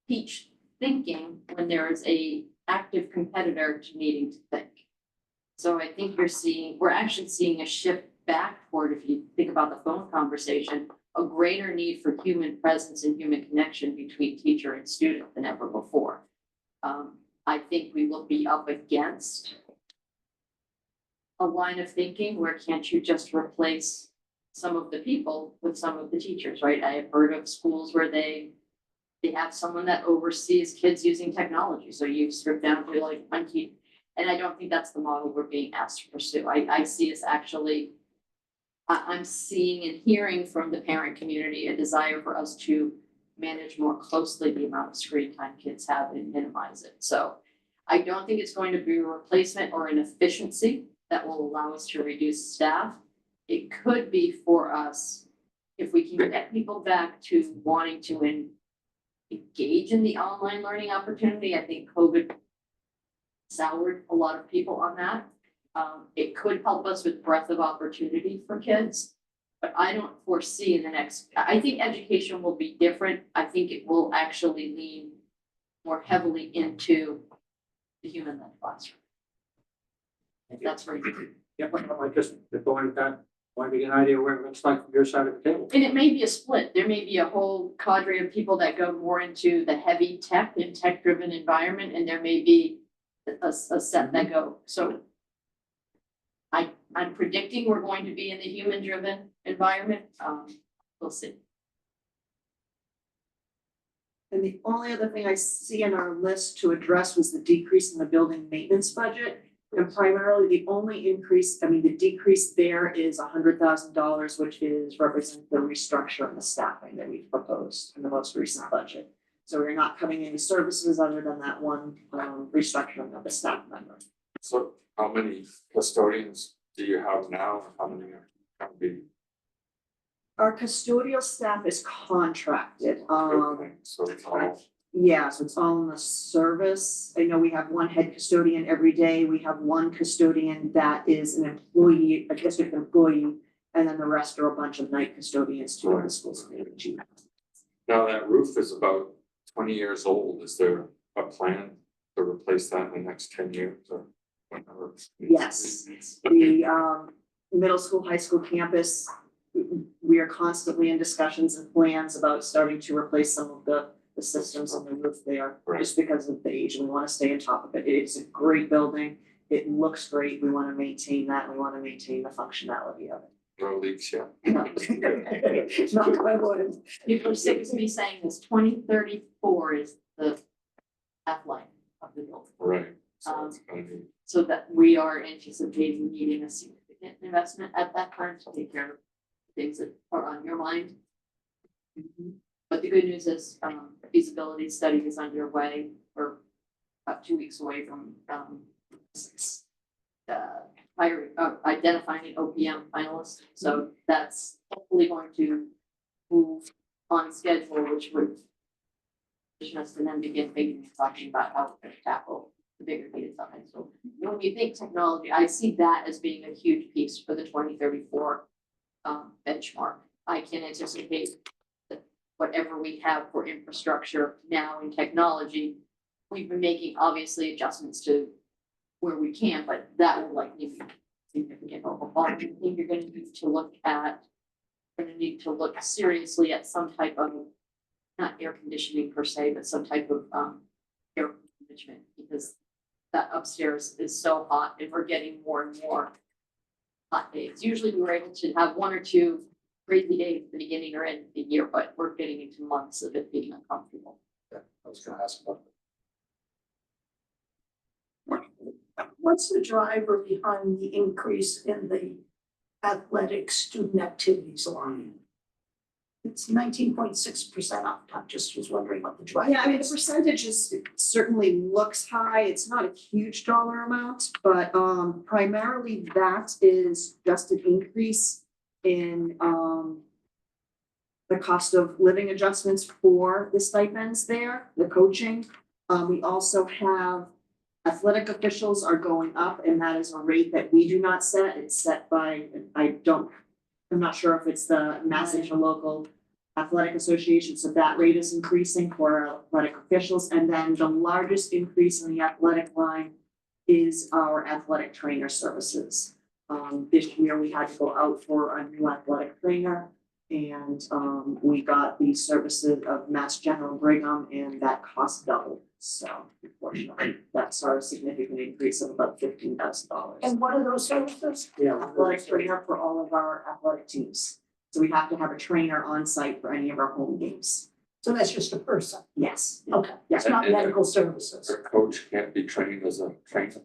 [SPEAKER 1] teach thinking when there is a active competitor to needing to think. So I think we're actually seeing a shift back toward, if you think about the phone conversation, a greater need for human presence and human connection between teacher and student than ever before. I think we will be up against a line of thinking where can't you just replace some of the people with some of the teachers, right? I have heard of schools where they have someone that oversees kids using technology. So you strip down to like one key. And I don't think that's the model we're being asked to pursue. I see us actually, I'm seeing and hearing from the parent community a desire for us to manage more closely the amount of screen time kids have and minimize it. So I don't think it's going to be a replacement or an efficiency that will allow us to reduce staff. it could be for us, if we can get people back to wanting to engage in the online learning opportunity. I think COVID soured a lot of people on that. It could help us with breadth of opportunity for kids. But I don't foresee in the next, I think education will be different. I think it will actually lean more heavily into the human-led classroom. That's right.
[SPEAKER 3] Yeah, I just, going with that, wanted to get an idea where it looks like from your side of the table.
[SPEAKER 1] And it may be a split. There may be a whole cadre of people that go more into the heavy tech and tech-driven environment, and there may be a set that go. So I'm predicting we're going to be in the human-driven environment. We'll see.
[SPEAKER 6] And the only other thing I see on our list to address was the decrease in the building maintenance budget. And primarily the only increase, I mean, the decrease there is $100,000, which is represent the restructure and the staffing that we've proposed in the most recent budget. So we're not cutting any services other than that one restructuring of the staff member.
[SPEAKER 5] So how many custodians do you have now? How many are gonna be?
[SPEAKER 6] Our custodial staff is contracted.
[SPEAKER 5] Okay, so it's all,
[SPEAKER 6] Yeah, so it's all in the service. I know we have one head custodian every day. We have one custodian that is an employee, a district employee, and then the rest are a bunch of night custodians too in the schools.
[SPEAKER 5] now that roof is about 20 years old. Is there a plan to replace that in the next 10 years or whatever?
[SPEAKER 6] Yes, the middle school, high school campus, we are constantly in discussions and plans about starting to replace some of the systems on the roof there,
[SPEAKER 5] Right.
[SPEAKER 6] just because of the age, and we want to stay on top of it. It's a great building. It looks great. We want to maintain that. We want to maintain the functionality of
[SPEAKER 5] No leaks yet.
[SPEAKER 6] it. Not quite what
[SPEAKER 1] People are sick of me saying this, 2034 is the half-life of the building.
[SPEAKER 5] Right, so it's gonna be,
[SPEAKER 1] So that we are anticipating needing a significant investment at that time to take care of things that are on your mind. But the good news is, feasibility study is underway. We're about 2 weeks away from, identifying an OPM finalist. So that's hopefully going to move on schedule, which would position us to then begin thinking and talking about how we're going to tackle the bigger needs on high school. When we think technology, I see that as being a huge piece for the 2034 benchmark. I can anticipate that whatever we have for infrastructure now in technology, we've been making obviously adjustments to where we can, but that will likely be significant overhaul. I think you're going to need to look at, seriously at some type of, not air conditioning per se, but some type of air management, because that upstairs is so hot and we're getting more and more hot days. Usually we were able to have 1 or 2 crazy days at the beginning or end of the year, but we're getting into months of it being uncomfortable.
[SPEAKER 4] Yeah, I was gonna ask about
[SPEAKER 2] What's the driver behind the increase in the athletic student activities line? It's 19.6% up. I just was wondering what the driver
[SPEAKER 6] Yeah, I mean, the
[SPEAKER 2] is.
[SPEAKER 6] percentage is, it certainly looks high. It's not a huge dollar amount, but primarily that is just an increase in the cost of living adjustments for the stipends there, the coaching. We also have athletic officials are going up, and that is a rate that we do not set. It's set by, I'm not sure if it's the Mass Interlocal Athletic Association, so that rate is increasing for our athletic officials. And then the largest increase in the athletic line is our athletic trainer services. This year we had to go out for a new athletic trainer, and we got the services of Mass General Brigham, and that cost doubled. So unfortunately, that's our significant increase of about $15,000.
[SPEAKER 2] And what are those services?
[SPEAKER 3] Yeah.
[SPEAKER 6] Athletic trainer for all of our athletic teams. So we have to have a trainer on site for any of our home games.
[SPEAKER 2] So that's just a person.
[SPEAKER 6] Yes.
[SPEAKER 2] Okay, it's not medical services.
[SPEAKER 5] your coach can't be trained as a trainer.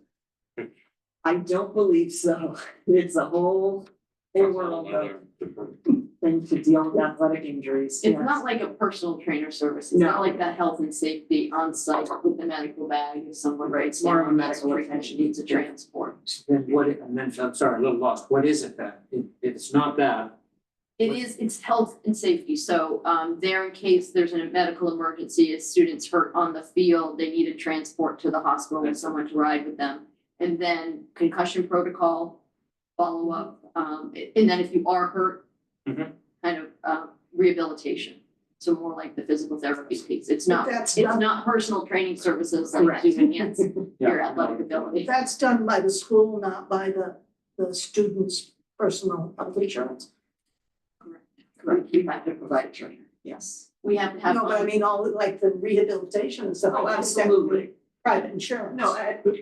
[SPEAKER 6] I don't believe so. It's a whole world of,
[SPEAKER 5] Different.
[SPEAKER 6] thing to deal with athletic injuries.
[SPEAKER 1] It's
[SPEAKER 6] yes.
[SPEAKER 1] not like a personal trainer service, it's not
[SPEAKER 6] No.
[SPEAKER 1] like that health and safety on site with the medical bag if someone
[SPEAKER 6] Right,
[SPEAKER 1] writes
[SPEAKER 6] it's more of a
[SPEAKER 1] down
[SPEAKER 6] medical
[SPEAKER 1] treatment,
[SPEAKER 6] attention.
[SPEAKER 1] she needs a transport.
[SPEAKER 3] Then what, and then, I'm sorry, a little lost, what is it then? If it's not that,
[SPEAKER 1] It's health and safety, so there in case there's a medical emergency, a student's hurt on the field, they need a transport to the hospital with someone to ride with them. And then concussion protocol, follow-up, and then if you are hurt,
[SPEAKER 3] Mhm.
[SPEAKER 1] kind of rehabilitation. So more like the physical therapy piece, it's not,
[SPEAKER 2] But that's
[SPEAKER 1] it's
[SPEAKER 2] done-
[SPEAKER 1] not personal training services like
[SPEAKER 6] Correct.
[SPEAKER 1] to enhance
[SPEAKER 3] Yeah.
[SPEAKER 1] your athletic ability.
[SPEAKER 2] That's done by the school, not by the student's personal health insurance.
[SPEAKER 6] Correct, we have to provide a trainer, yes.
[SPEAKER 1] We have to have.
[SPEAKER 2] No, but I mean, all like the rehabilitation and stuff.
[SPEAKER 6] Oh,
[SPEAKER 2] like that,
[SPEAKER 6] absolutely.
[SPEAKER 2] Private insurance.
[SPEAKER 6] No,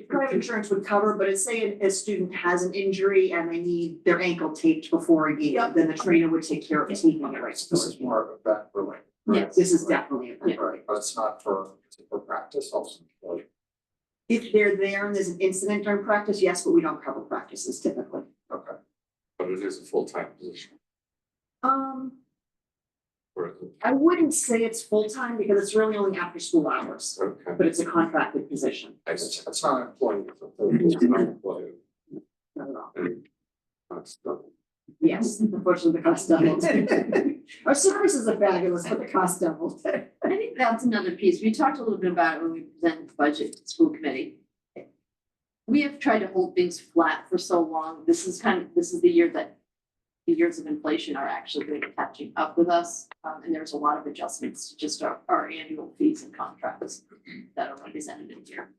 [SPEAKER 6] private insurance would cover, but it's say a student has an injury and they need their ankle taped before a game,
[SPEAKER 2] Yep.
[SPEAKER 6] then the trainer would take care of taking it right.
[SPEAKER 4] This is more event related.
[SPEAKER 1] Yes.
[SPEAKER 6] This is definitely a
[SPEAKER 1] Yeah.
[SPEAKER 4] Right, but it's not for practice also. Like,
[SPEAKER 6] If they're there and there's an incident during practice, yes, but we don't cover practices typically.
[SPEAKER 4] okay.
[SPEAKER 5] But it is a full-time position. Or is it-
[SPEAKER 6] I wouldn't say it's full-time because it's really only after school hours,
[SPEAKER 5] Okay.
[SPEAKER 6] but it's a contracted position.
[SPEAKER 4] It's not an employee, it's not an employee.
[SPEAKER 6] Not at all.
[SPEAKER 5] And that's double.
[SPEAKER 6] Yes, unfortunately, the cost doubled. Our services are fabulous, but the cost doubled.
[SPEAKER 1] I think that's another piece. We talked a little bit about it when we presented the budget to the school committee. We have tried to hold things flat for so long. This is the year that the years of inflation are actually really catching up with us. And there's a lot of adjustments to just our annual fees and contracts that are represented in here.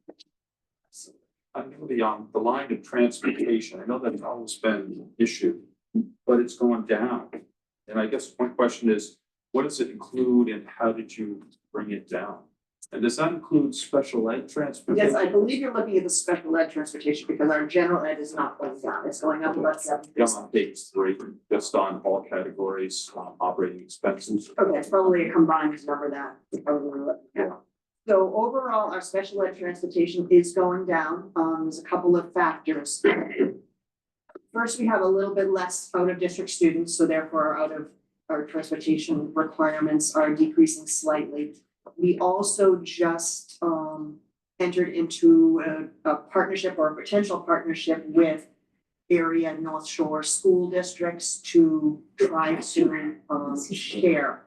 [SPEAKER 8] I know the line of transportation, I know that's always been an issue, but it's going down. And I guess one question is, what does it include and how did you bring it down? And does that include special ed transportation?
[SPEAKER 6] Yes, I believe you're looking at the special ed transportation because our general ed is not going down, it's going up about 7%.
[SPEAKER 8] Yeah, on page 3, just on all categories, operating expenses.
[SPEAKER 6] Okay, it's probably a combined number that. we probably wanna look at.
[SPEAKER 8] Yeah.
[SPEAKER 6] So overall, our special ed transportation is going down. There's a couple of factors. First, we have a little bit less out of district students, so therefore our transportation requirements are decreasing slightly. We also just entered into a partnership or a potential partnership with area North Shore school districts to try to share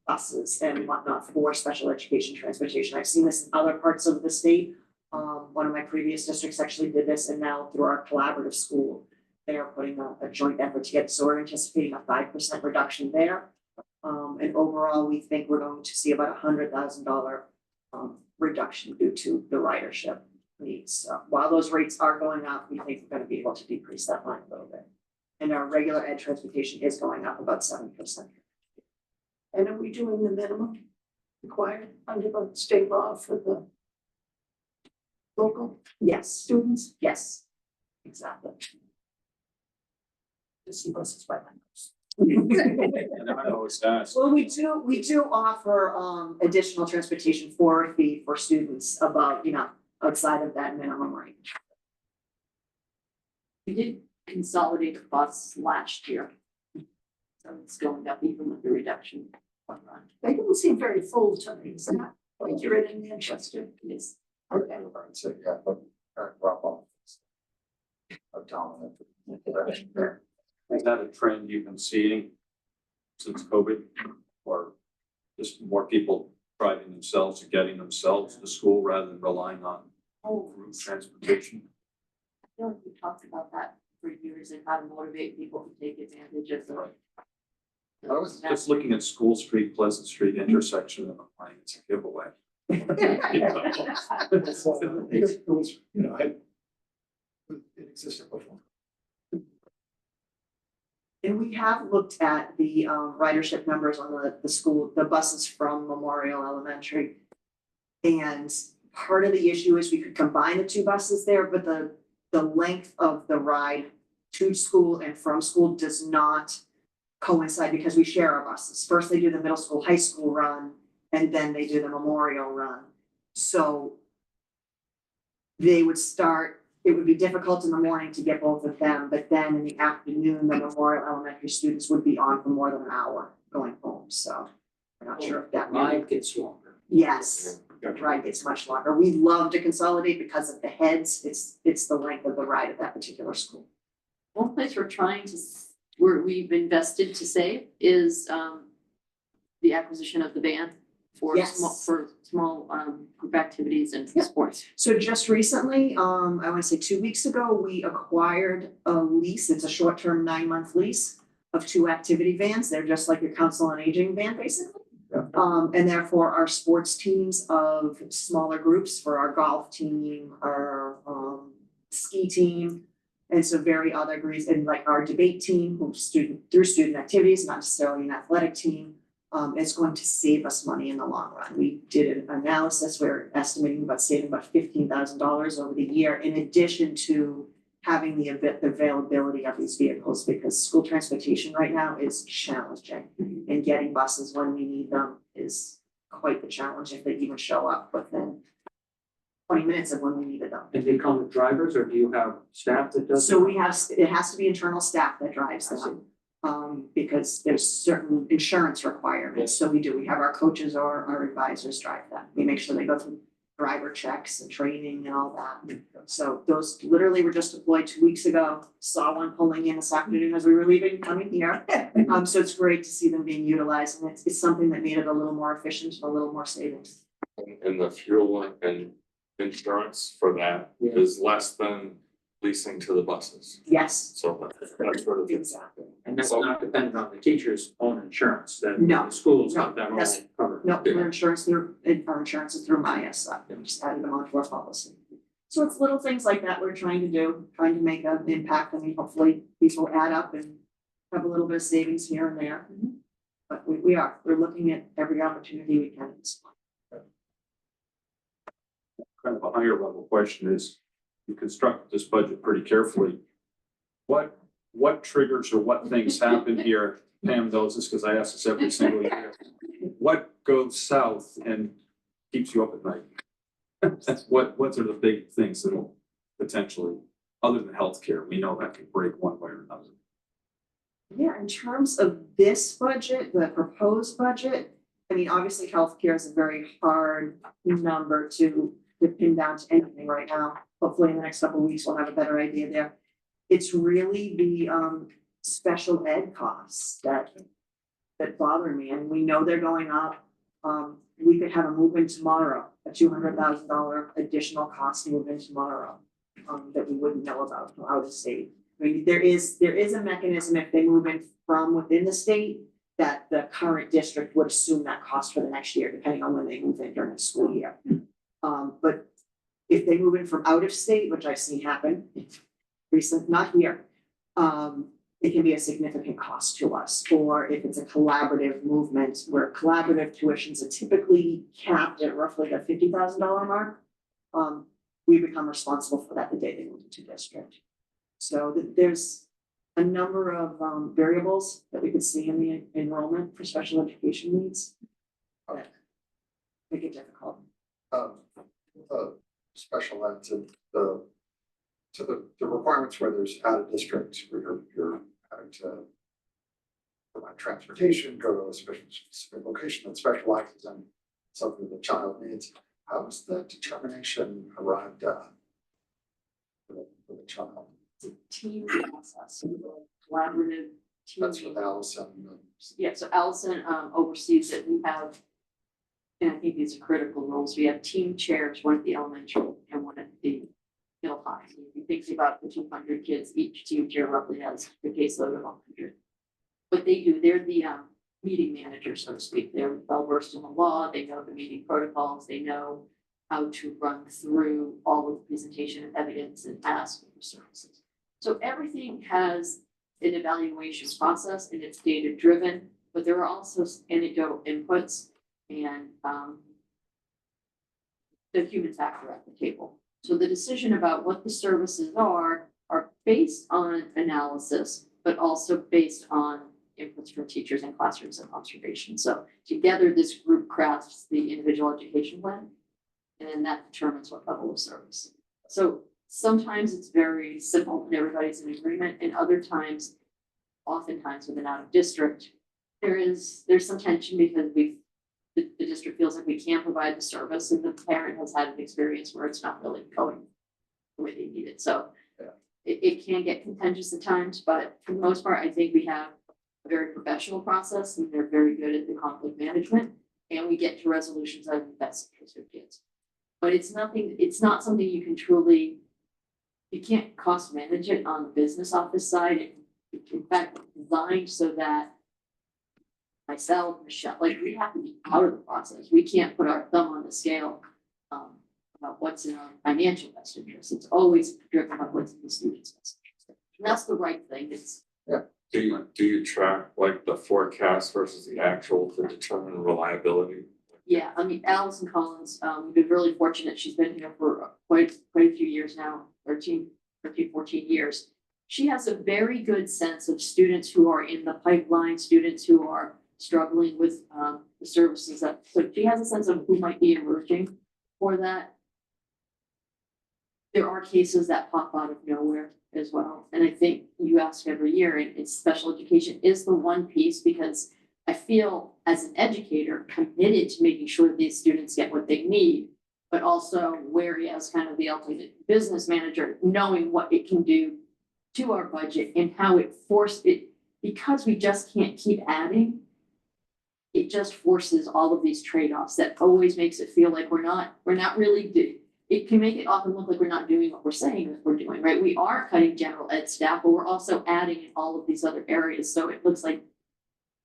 [SPEAKER 6] buses and whatnot for special education transportation. I've seen this in other parts of the state. One of my previous districts actually did this, and now through our collaborative school, they are putting a joint effort together. So we're anticipating a 5% reduction there. And overall, we think we're going to see about $100,000 reduction due to the ridership needs. While those rates are going up, we think we're going to be able to decrease that line a little bit. And our regular ed transportation is going up about 7%.
[SPEAKER 2] And are we doing the minimum required under the state law for the local
[SPEAKER 6] Yes,
[SPEAKER 2] students?
[SPEAKER 6] yes, exactly.
[SPEAKER 2] To see buses by numbers.
[SPEAKER 8] And I always ask,
[SPEAKER 6] Well, we do offer additional transportation for a fee for students above, outside of that minimum range.
[SPEAKER 1] We did consolidate the bus last year. So it's going up even with the reduction going on.
[SPEAKER 2] They don't seem very full to me, is that like you're in Manchester?
[SPEAKER 1] Yes.
[SPEAKER 4] Okay, I'd say, yeah, but drop off. A dominant direction there.
[SPEAKER 8] is that a trend you've been seeing since COVID? Or just more people driving themselves or getting themselves to school rather than relying on group transportation?
[SPEAKER 1] I feel like we talked about that for years and how to motivate people to take advantage of the.
[SPEAKER 4] I was
[SPEAKER 8] Just looking at School Street, Pleasant Street intersection, and I'm like, it's a giveaway.
[SPEAKER 7] It's, it was, it existed before.
[SPEAKER 6] And we have looked at the ridership numbers on the buses from Memorial Elementary. And part of the issue is we could combine the two buses there, but the length of the ride to school and from school does not coincide because we share our buses. First, they do the middle school, high school run, and then they do the Memorial run. So they would start it would be difficult in the morning to get both of them, but then in the afternoon, the Memorial Elementary students would be on for more than an hour going home, so. We're not sure if that.
[SPEAKER 3] Ride gets longer.
[SPEAKER 6] Yes, the ride gets much longer. We love to consolidate because of the heads. It's the length of the ride at that particular school.
[SPEAKER 1] One place we're trying to, where we've invested to save is, the acquisition of the van for
[SPEAKER 6] Yes.
[SPEAKER 1] small group activities and
[SPEAKER 6] Yeah.
[SPEAKER 1] sports.
[SPEAKER 6] So just recently, I want to say 2 weeks ago, we acquired a lease. It's a short-term 9-month lease of 2 activity vans. They're just like your council on aging van, basically. And therefore our sports teams of smaller groups for our golf team, our ski team. And so very other groups, and like our debate team, who's through student activities, not necessarily an athletic team. It's going to save us money in the long run. We did an analysis, we're estimating saving about $15,000 over the year, in addition to having the availability of these vehicles, because school transportation right now is challenging. And getting buses when we need them is quite the challenge if they even show up within 20 minutes of when we needed them.
[SPEAKER 3] And they come with drivers, or do you have staff that does?
[SPEAKER 6] So we have, it has to be internal staff that drives
[SPEAKER 3] I see.
[SPEAKER 6] them. Because there's certain insurance requirements, so we have our coaches or our advisors drive them. We make sure they go through driver checks and training and all that. So those literally were just deployed 2 weeks ago, saw one pulling in this afternoon as we were leaving, coming here. So it's great to see them being utilized, and it's something that made it a little more efficient and a little more savings.
[SPEAKER 5] And the fuel and insurance for that is less than leasing to the buses.
[SPEAKER 6] Yes,
[SPEAKER 5] So that's sort of.
[SPEAKER 6] exactly.
[SPEAKER 3] And that's not dependent on the teacher's own insurance, that
[SPEAKER 6] No.
[SPEAKER 3] the schools
[SPEAKER 6] No,
[SPEAKER 3] have that all
[SPEAKER 6] that's-
[SPEAKER 3] covered.
[SPEAKER 6] No, our insurance is through Maya, so we just added them onto our policy. So it's little things like that we're trying to do, trying to make an impact. I mean, hopefully these will add up and have a little bit of savings here and there. But we're looking at every opportunity we can at this point.
[SPEAKER 8] Kind of a higher level question is, you constructed this budget pretty carefully. What triggers or what things happen here? Pam knows this because I ask this every single year. What goes south and keeps you up at night? What are the big things that will potentially, other than healthcare, we know that can break one way or another.
[SPEAKER 6] Yeah, in terms of this budget, the proposed budget, I mean, obviously healthcare is a very hard number to pin down to anything right now. Hopefully in the next couple of weeks, we'll have a better idea there. It's really the special ed costs that bother me, and we know they're going up. We could have a move-in tomorrow, a $200,000 additional cost move-in tomorrow, that we wouldn't know about from out of state. I mean, there is a mechanism if they move in from within the state that the current district would assume that cost for the next year, depending on when they move in during the school year. But if they move in from out of state, which I've seen happen not here, it can be a significant cost to us. Or if it's a collaborative movement, where collaborative tuitions are typically capped at roughly the $50,000 mark, we become responsible for that the day they move into district. So there's a number of variables that we could see in the enrollment for special education needs that make it difficult.
[SPEAKER 4] Special ed to the requirements where there's out of district, where you're having to provide transportation, go to a specific location that specializes in something the child needs. How is the determination arrived at for the child?
[SPEAKER 1] It's a team process, collaborative team.
[SPEAKER 4] That's with Allison.
[SPEAKER 1] Yeah, so Allison oversees it. We have, and I think these are critical roles. We have team chairs, one at the elementary and one at the middle high. So if you think about the 200 kids, each team chair roughly has a caseload of 100. What they do, they're the meeting manager, so to speak. They're well versed in the law. They know the meeting protocols. They know how to run through all of the presentation of evidence and ask for services. So everything has an evaluation process and it's data driven, but there are also anecdotal inputs and the human factor at the table. So the decision about what the services are based on analysis, but also based on inputs from teachers and classrooms and observation. So together, this group crafts the individual education plan, and then that determines what level of service. So sometimes it's very simple and everybody's in agreement, and other times, oftentimes with an out of district, there's some tension because the district feels like we can't provide the service, and the parent has had an experience where it's not really going the way they need it, so.
[SPEAKER 4] Yeah.
[SPEAKER 1] It can get contentious at times, but for the most part, I think we have a very professional process, and they're very good at the conflict management. And we get to resolutions that are in the best interest of kids. But it's not something you can truly, you can't cost manage it on the business office side. In fact, designed so that myself, Michelle, like, we have to be out of the process. We can't put our thumb on the scale about what's in our financial best interest. It's always driven by what's in the student's best interest. And that's the right thing. It's,
[SPEAKER 5] Do you track like the forecast versus the actual to determine reliability?
[SPEAKER 1] yeah, I mean, Allison Collins, we've been really fortunate. She's been here for quite a few years now, 13, 14 years. She has a very good sense of students who are in the pipeline, students who are struggling with the services that, so she has a sense of who might be emerging for that. There are cases that pop out of nowhere as well. And I think you ask every year, and it's special education is the one piece, because I feel as an educator committed to making sure these students get what they need, but also wary as kind of the ultimate business manager, knowing what it can do to our budget and how it forced it, because we just can't keep adding. It just forces all of these trade-offs that always makes it feel like we're not really it can make it often look like we're not doing what we're saying that we're doing, right? We are cutting general ed staff, but we're also adding in all of these other areas, so it looks like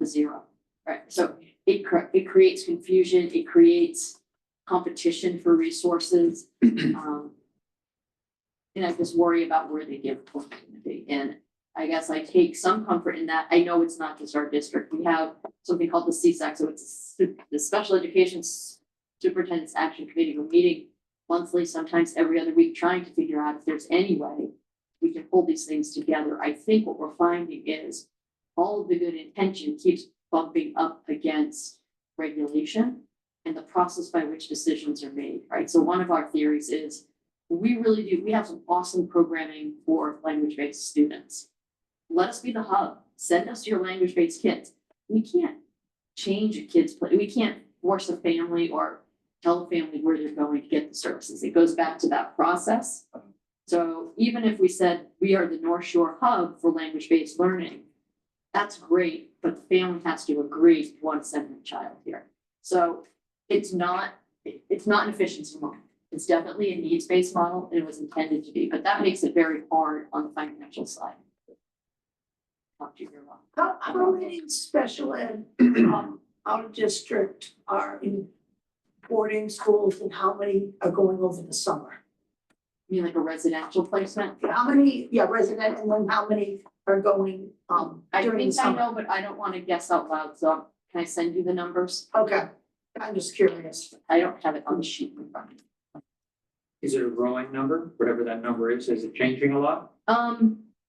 [SPEAKER 1] a zero, right? So it creates confusion, it creates competition for resources. And I just worry about where they give opportunity. And I guess I take some comfort in that. I know it's not just our district. We have something called the CSAC, so it's the Special Education Superintendent's Action Committee. We're meeting monthly, sometimes every other week, trying to figure out if there's any way we can pull these things together. I think what we're finding is all of the good intention keeps bumping up against regulation and the process by which decisions are made, right? So one of our theories is we have some awesome programming for language-based students. Let us be the hub. Send us your language-based kids. We can't change a kid's play. We can't force a family or tell the family where they're going to get the services. It goes back to that process. So even if we said we are the North Shore hub for language-based learning, that's great, but the family has to agree to want to send their child here. So it's not an efficiency model. It's definitely a needs-based model, and it was intended to be, but that makes it very hard on the financial side. Talk to you very well.
[SPEAKER 2] How many special ed out of district are in boarding schools, and how many are going over the summer?
[SPEAKER 1] You mean like a residential placement?
[SPEAKER 2] How many, resident, and then how many are going
[SPEAKER 1] I
[SPEAKER 2] during the
[SPEAKER 1] think I
[SPEAKER 2] summer?
[SPEAKER 1] know, but I don't want to guess out loud, so can I send you the numbers?
[SPEAKER 2] Okay, I'm just curious.
[SPEAKER 1] I don't have it on the sheet in front of me.
[SPEAKER 3] Is it a growing number, whatever that number is it changing a lot?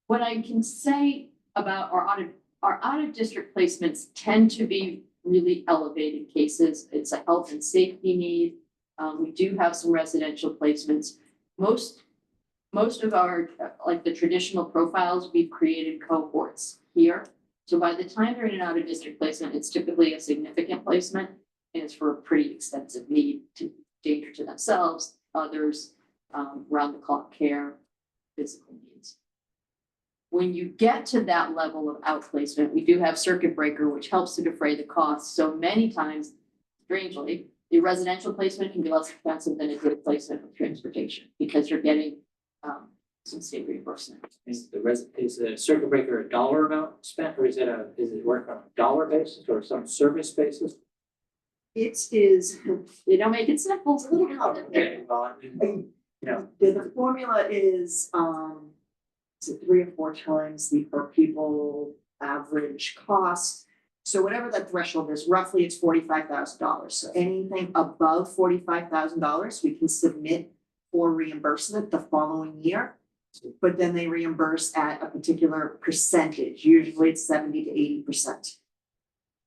[SPEAKER 1] What I can say about our out of district placements tend to be really elevated cases. It's a health and safety need. We do have some residential placements. Most of our, like the traditional profiles, we've created cohorts here. So by the time they're in an out of district placement, it's typically a significant placement, and it's for a pretty extensive need, to danger to themselves, others, round the clock care, physical needs. When you get to that level of outplacement, we do have circuit breaker, which helps to defray the costs. So many times, strangely, the residential placement can be less expensive than a good placement with transportation, because you're getting some state reimbursement.
[SPEAKER 3] Is the circuit breaker a dollar amount spent, or is it work on a dollar basis or some service basis?
[SPEAKER 6] It is,
[SPEAKER 1] They don't make it simple, it's a little complicated.
[SPEAKER 3] Okay, well, you know,
[SPEAKER 6] the formula is 3 or 4 times the per pupil average cost. So whatever that threshold is, roughly it's $45,000. So anything above $45,000, we can submit for reimbursement the following year. But then they reimburse at a particular percentage. Usually it's 70 to 80%.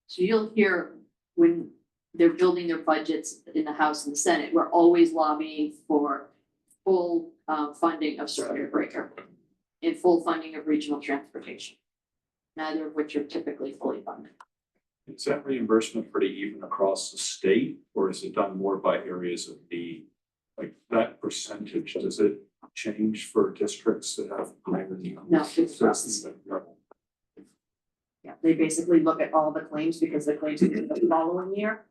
[SPEAKER 1] So you'll hear when they're building their budgets in the House and the Senate, we're always lobbying for full funding of circuit breaker and full funding of regional transportation. Neither of which are typically fully funded.
[SPEAKER 8] Is that reimbursement pretty even across the state, or is it done more by areas of need? Like that percentage, does it change for districts that have higher need?
[SPEAKER 1] No, it's not.
[SPEAKER 6] Yeah, they basically look at all the claims because the claims are due the following year.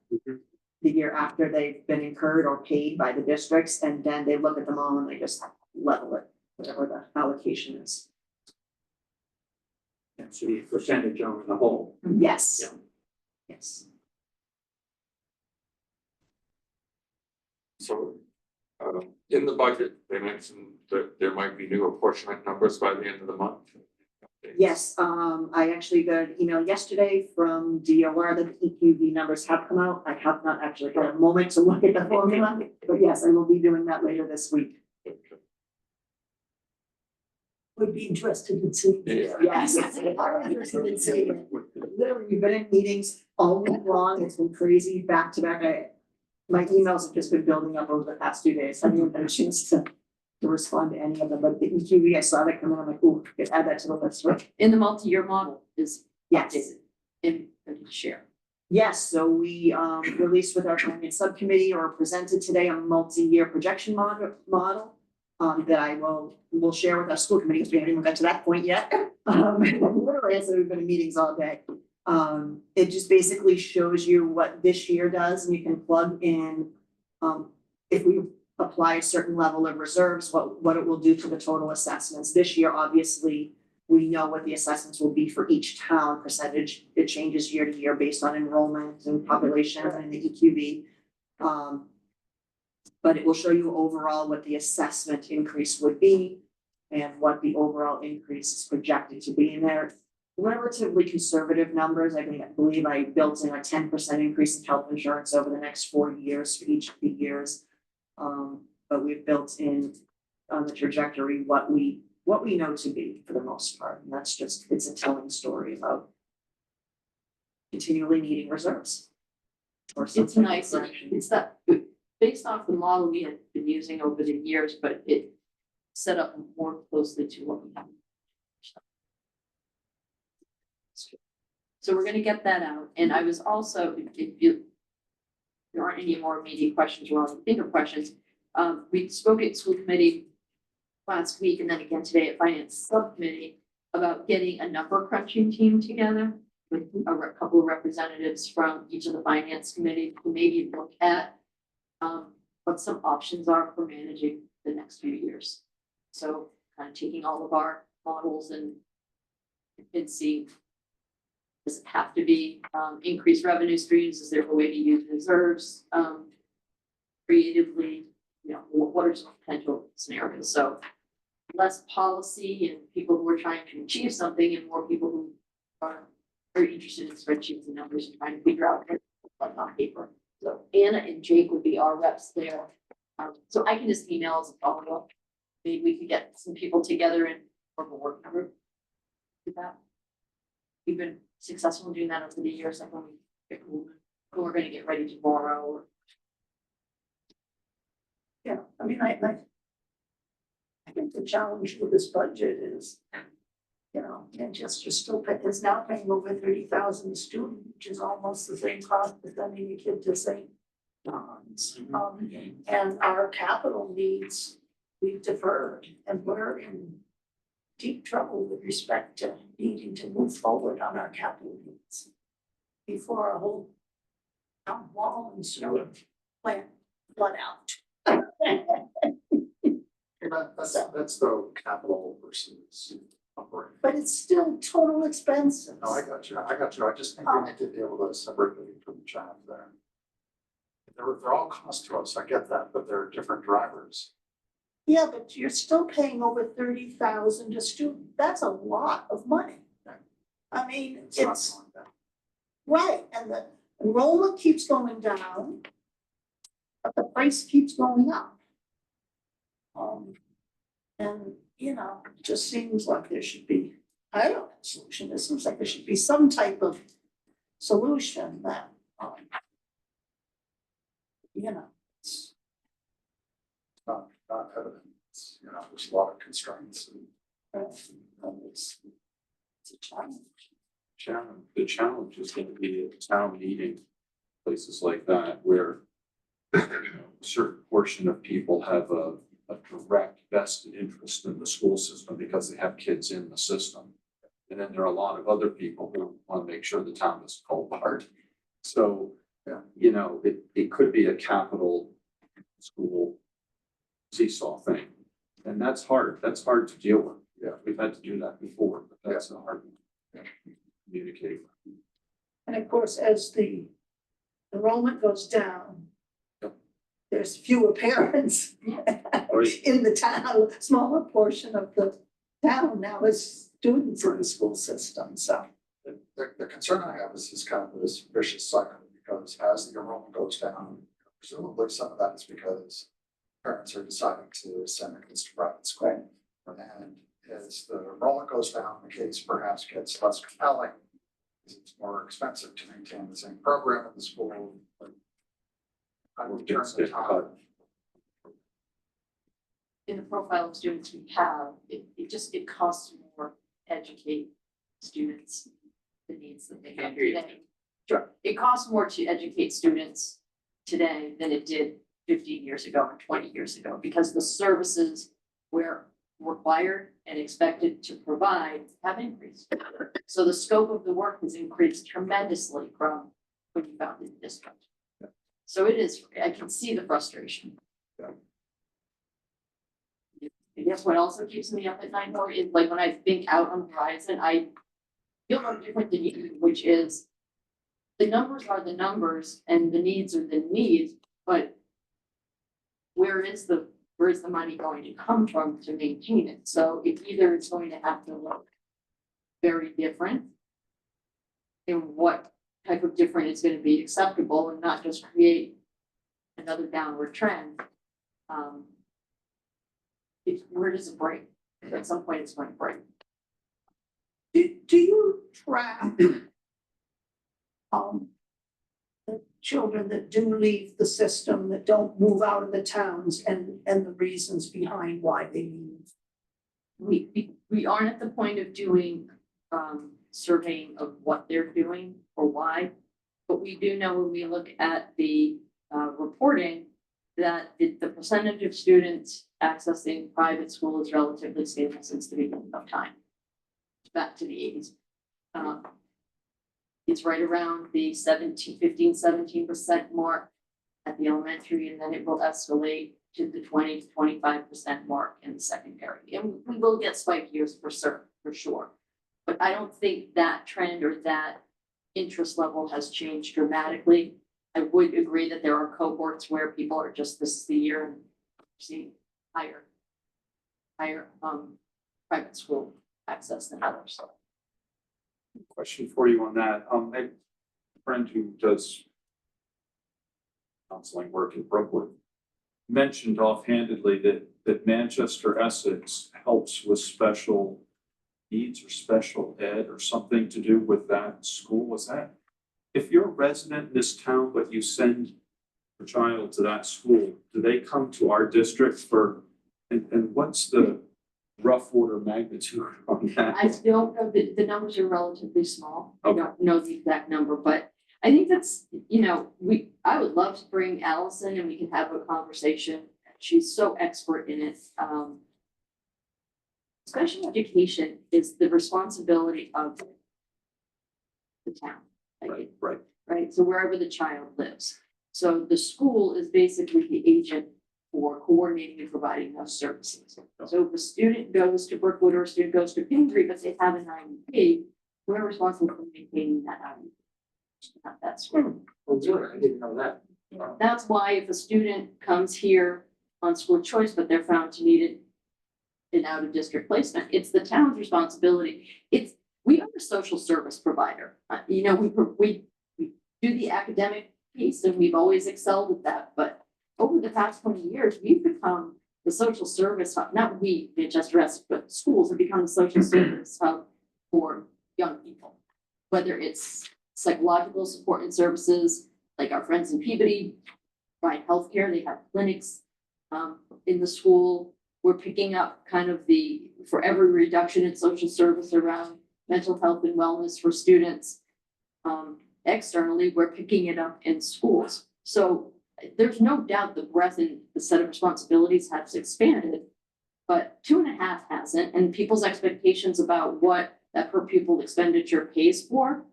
[SPEAKER 6] The year after they've been incurred or paid by the districts, and then they look at them all and they just level it, whatever the allocation is.
[SPEAKER 3] And so the percentage over the whole.
[SPEAKER 6] Yes.
[SPEAKER 3] Yeah.
[SPEAKER 6] Yes.
[SPEAKER 5] So, in the budget, they mentioned that there might be new apportionment numbers by the end of the month.
[SPEAKER 6] Yes, I actually got an email yesterday from DOR that the EQV numbers have come out. I have not actually had a moment to look at the formula, but yes, I will be doing that later this week.
[SPEAKER 2] Would be interested in seeing.
[SPEAKER 5] Yeah.
[SPEAKER 6] Yes. I'm interested in seeing it. Literally, we've been in meetings all week long. It's been crazy, back to back. My emails have just been building up over the past 2 days. I haven't even had a chance to respond to any of them, but the EQV, I saw that come in. I'm like, ooh, could add that to the list, right?
[SPEAKER 1] In the multi-year model is
[SPEAKER 6] Yes.
[SPEAKER 1] updated in share.
[SPEAKER 6] Yes, so we released with our finance subcommittee or presented today a multi-year projection model. That I will share with our school committee, because we haven't even got to that point yet. Literally, as we've been in meetings all day. It just basically shows you what this year does, and you can plug in, if we apply a certain level of reserves, what it will do to the total assessments. This year, obviously, we know what the assessments will be for each town percentage. It changes year to year based on enrollment and population and the EQV. But it will show you overall what the assessment increase would be and what the overall increase is projected to be in there. Relatively conservative numbers. I believe I built in a 10% increase in health insurance over the next 4 years for each of the years. But we've built in on the trajectory what we know to be for the most part. And that's just, it's a telling story about continually needing reserves. Or some
[SPEAKER 1] It's
[SPEAKER 6] type of
[SPEAKER 1] nice,
[SPEAKER 6] correction.
[SPEAKER 1] it's that, based off the model we had been using over the years, but it set up more closely to what we have. So we're gonna get that out, and I was also, if there aren't any more immediate questions or bigger questions, we spoke at school committee last week and then again today at finance subcommittee about getting a number crunching team together with a couple of representatives from each of the finance committee to maybe look at what some options are for managing the next few years. So kind of taking all of our models and see, does it have to be increased revenue streams? Is there a way to use reserves creatively? You know, what are some potential scenarios? So less policy and people who are trying to achieve something, and more people who are very interested in spreadsheets and numbers and trying to figure out what's on paper. So Anna and Jake would be our reps there. So I can just email as a follow-up. Maybe we could get some people together and form a working group. Do that. We've been successful in doing that over the years, like when we pick who we're gonna get ready tomorrow. Or
[SPEAKER 2] Yeah, I mean, I think the challenge with this budget is, you know, Manchester still is now paying over 30,000 a student, which is almost the same cost as sending a kid to St. John's. And our capital needs, we've deferred, and we're in deep trouble with respect to needing to move forward on our capital needs before our whole town wall and sewer plant flood out.
[SPEAKER 4] That's the capital versus operating.
[SPEAKER 2] But it's still total expenses.
[SPEAKER 4] No, I got you. I just think we need to be able to separate them from each other there. They're all cost to us, I get that, but they're different drivers.
[SPEAKER 2] Yeah, but you're still paying over 30,000 a student. That's a lot of money. I mean,
[SPEAKER 4] not
[SPEAKER 2] it's
[SPEAKER 4] going down.
[SPEAKER 2] right, and the enrollment keeps going down, but the price keeps going up. And, you know, it just seems like there should be, I don't know, a solution. It seems like there should be some type of solution that, you know, it's
[SPEAKER 4] Not evident. there's a lot of constraints and it's a challenge.
[SPEAKER 8] The challenge is gonna be at town meeting, places like that where you know, a certain portion of people have a direct vested interest in the school system because they have kids in the system. And then there are a lot of other people who want to make sure the town doesn't fall apart. So, you know, it could be a capital school seesaw thing. And that's hard to deal with. Yeah, we've had to do that before, but that's a hard one to communicate.
[SPEAKER 2] And of course, as the enrollment goes down, there's fewer parents in the town, smaller portion of the town now is students in the school system, so.
[SPEAKER 4] The concern I have is kind of this vicious cycle, because as the enrollment goes down, presumably some of that is because parents are deciding to send their kids to private school. And as the enrollment goes down, the case perhaps gets less compelling, because it's more expensive to maintain the same program in the school. I would turn the tide.
[SPEAKER 1] In the profile of students we have, it costs more to educate students the needs that they have today. Sure, it costs more to educate students today than it did 15 years ago or 20 years ago, because the services we're required and expected to provide have increased. So the scope of the work has increased tremendously from when you founded the district. So it is, I can see the frustration. I guess what also keeps me up at night more is like when I think out on the horizon, I feel no different than you, which is the numbers are the numbers and the needs are the needs, but where is the money going to come from to maintain it? So it either it's going to have to look very different in what type of different is going to be acceptable and not just create another downward trend. Where does it break? At some point it's going to break.
[SPEAKER 2] Do you track the children that do leave the system, that don't move out of the towns, and the reasons behind why they leave?
[SPEAKER 1] We aren't at the point of doing surveying of what they're doing or why, but we do know when we look at the reporting that the percentage of students accessing private school is relatively stable since the beginning of time. Back to the 80s. It's right around the 17% mark at the elementary, and then it will escalate to the 20 to 25% mark in the secondary. And we will get spike years for sure. But I don't think that trend or that interest level has changed dramatically. I would agree that there are cohorts where people are just, this is the year and see higher private school access than others.
[SPEAKER 8] Question for you on that. I have a friend who does counseling work in Brookwood mentioned offhandedly that Manchester Essex helps with special needs or special ed or something to do with that school. Was that, if you're a resident in this town, but you send your child to that school, do they come to our district for, and what's the rough order of magnitude on that?
[SPEAKER 1] I don't know, the numbers are relatively small. I don't know the exact number, but I think that's, I would love to bring Allison and we can have a conversation. She's so expert in it. Special education is the responsibility of the town. Right, so wherever the child lives. So the school is basically the agent for coordinating and providing those services. So if a student goes to Brookwood or a student goes to Pingree, but they have an IEP, we're responsible for maintaining that IEP. Not that school.
[SPEAKER 3] Oh, good, I didn't know that.
[SPEAKER 1] That's why if a student comes here on school choice, but they're found to need an out of district placement, it's the town's responsibility. We are a social service provider. We do the academic piece and we've always excelled at that, but over the past 20 years, we've become the social service hub, not we, Manchester Essex, but schools have become the social service hub for young people. Whether it's psychological support and services, like our friends in Peabody provide healthcare, they have clinics in the school, we're picking up kind of for every reduction in social service around mental health and wellness for students. Externally, we're picking it up in schools. So there's no doubt the breadth and the set of responsibilities has expanded, but 2.5 hasn't, and people's expectations about what that per pupil expenditure pays for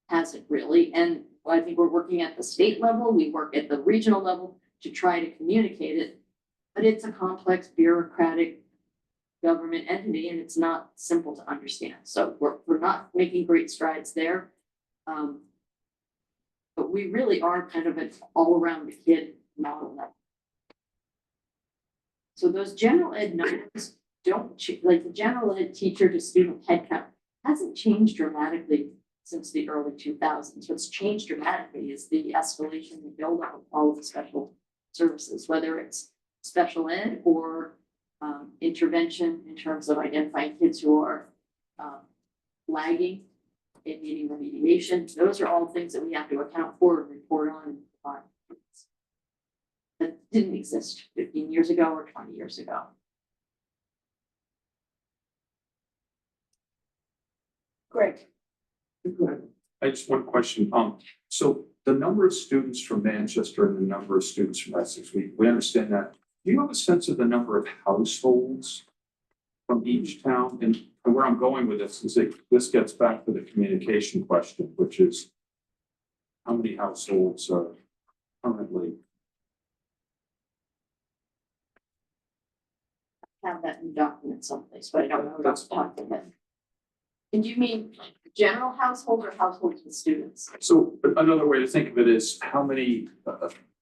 [SPEAKER 1] hasn't really. And I think we're working at the state level, we work at the regional level to try to communicate it. But it's a complex bureaucratic government entity and it's not simple to understand. So we're not making great strides there. But we really are kind of an all around the kid model now. So those general ed numbers like the general ed teacher to student headcount hasn't changed dramatically since the early 2000s. What's changed dramatically is the escalation and build up of all of the special services, whether it's special ed or intervention in terms of identifying kids who are lagging in needing remediation. Those are all things that we have to account for and report on. That didn't exist 15 years ago or 20 years ago.
[SPEAKER 2] Greg.
[SPEAKER 7] Go ahead.
[SPEAKER 8] I just one question. So the number of students from Manchester and the number of students from Essex, we understand that. Do you have a sense of the number of households from each town? And where I'm going with this is this gets back to the communication question, which is how many households are currently?
[SPEAKER 1] Have that in document someplace, but I don't know what
[SPEAKER 8] That's
[SPEAKER 1] I'm talking about. And do you mean general household or households with students?
[SPEAKER 8] So another way to think of it is how many,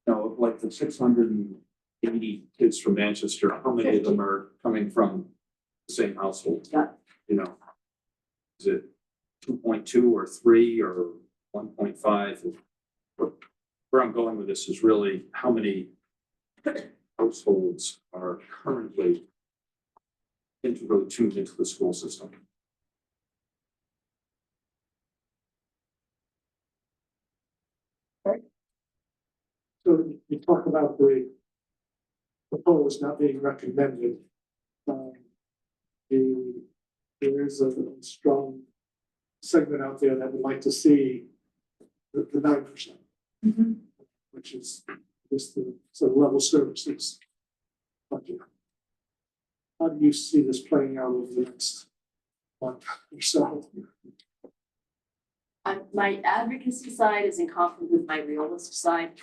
[SPEAKER 8] like the 680 kids from Manchester, how many of them are coming from the same household?
[SPEAKER 1] Yeah.
[SPEAKER 8] Is it 2.2 or 3 or 1.5? Where I'm going with this is really how many households are currently integrally tuned into the school system.
[SPEAKER 7] So you talk about the proposed not being recommended. There is a strong segment out there that would like to see the 9%, which is just the sort of level services budget. How do you see this playing out over the next month or so?
[SPEAKER 1] My advocacy side is in conflict with my realist side.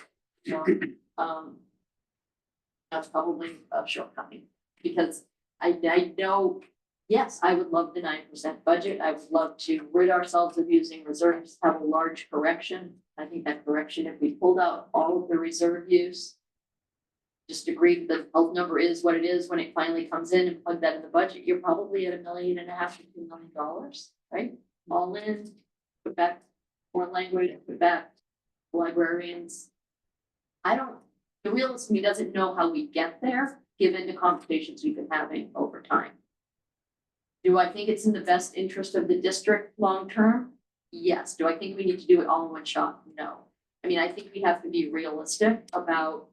[SPEAKER 1] That's probably a shortcoming because I know, yes, I would love the 9% budget. I would love to rid ourselves of using reserves, have a large correction. I think that correction, if we pulled out all of the reserve use, just agreed that the health number is what it is when it finally comes in and plug that in the budget, you're probably at $1.5 million to $2 million, right? All in, put back foreign language, put back librarians. The realist in me doesn't know how we get there, given the conversations we've been having over time. Do I think it's in the best interest of the district long-term? Yes. Do I think we need to do it all in one shot? No. I mean, I think we have to be realistic about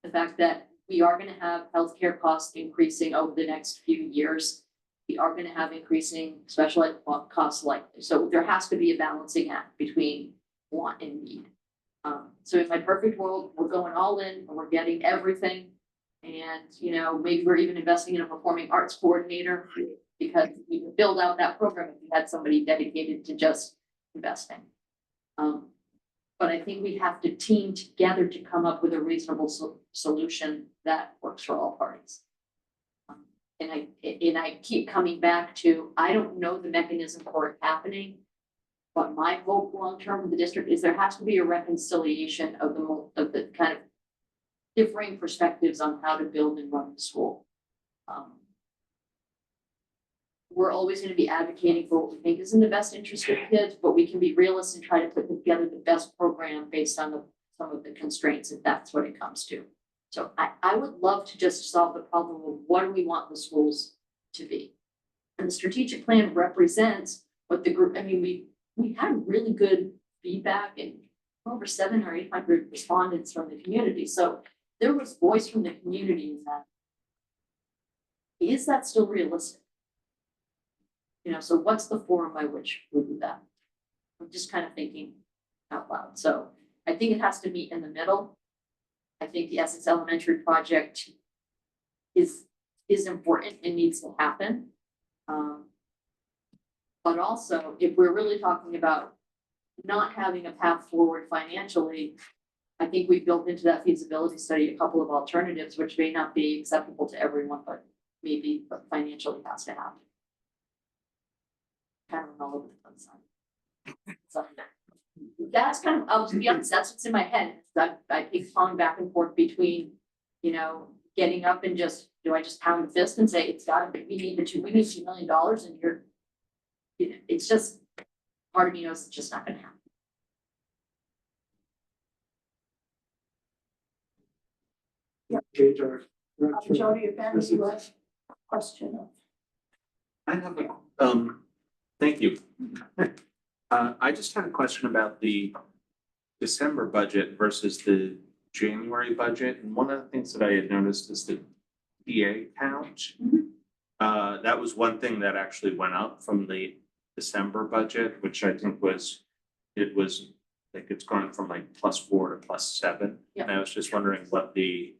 [SPEAKER 1] the fact that we are going to have healthcare costs increasing over the next few years. We are going to have increasing special ed costs likely. So there has to be a balancing act between want and need. So in my perfect world, we're going all in and we're getting everything. And, maybe we're even investing in a performing arts coordinator because we can build out that program if we had somebody dedicated to just investing. But I think we have to team together to come up with a reasonable solution that works for all parties. And I keep coming back to, I don't know the mechanism for it happening. But my hope long-term with the district is there has to be a reconciliation of the kind of differing perspectives on how to build and run the school. We're always going to be advocating for what we think is in the best interest of kids, but we can be realistic and try to put together the best program based on some of the constraints, if that's what it comes to. So I would love to just solve the problem of what do we want the schools to be. And the strategic plan represents what the group, we had really good feedback and over 700 or 800 respondents from the community. So there was voice from the community in that. is that still realistic? You know, so what's the forum by which we'll do that? I'm just kind of thinking out loud, so I think it has to meet in the middle. I think the Essex Elementary project is important and needs to happen. But also, if we're really talking about not having a path forward financially, I think we built into that feasibility study a couple of alternatives, which may not be acceptable to everyone, but maybe but financially has to happen. Kind of all over the place. So that's kind of, to be honest, that's what's in my head. I keep falling back and forth between, you know, getting up and just, do I just pound the fist and say, it's gotta be, we need $2 million and you're, you know, it's just, part of me knows it's just not gonna happen.
[SPEAKER 7] Engage our.
[SPEAKER 2] Jody, if any, you have a question of.
[SPEAKER 9] I have thank you. I just had a question about the December budget versus the January budget, and one of the things that I had noticed is the TA count. That was one thing that actually went up from the December budget, which I think like it's gone from like +4 to +7.
[SPEAKER 1] Yep.
[SPEAKER 9] And I was just wondering what the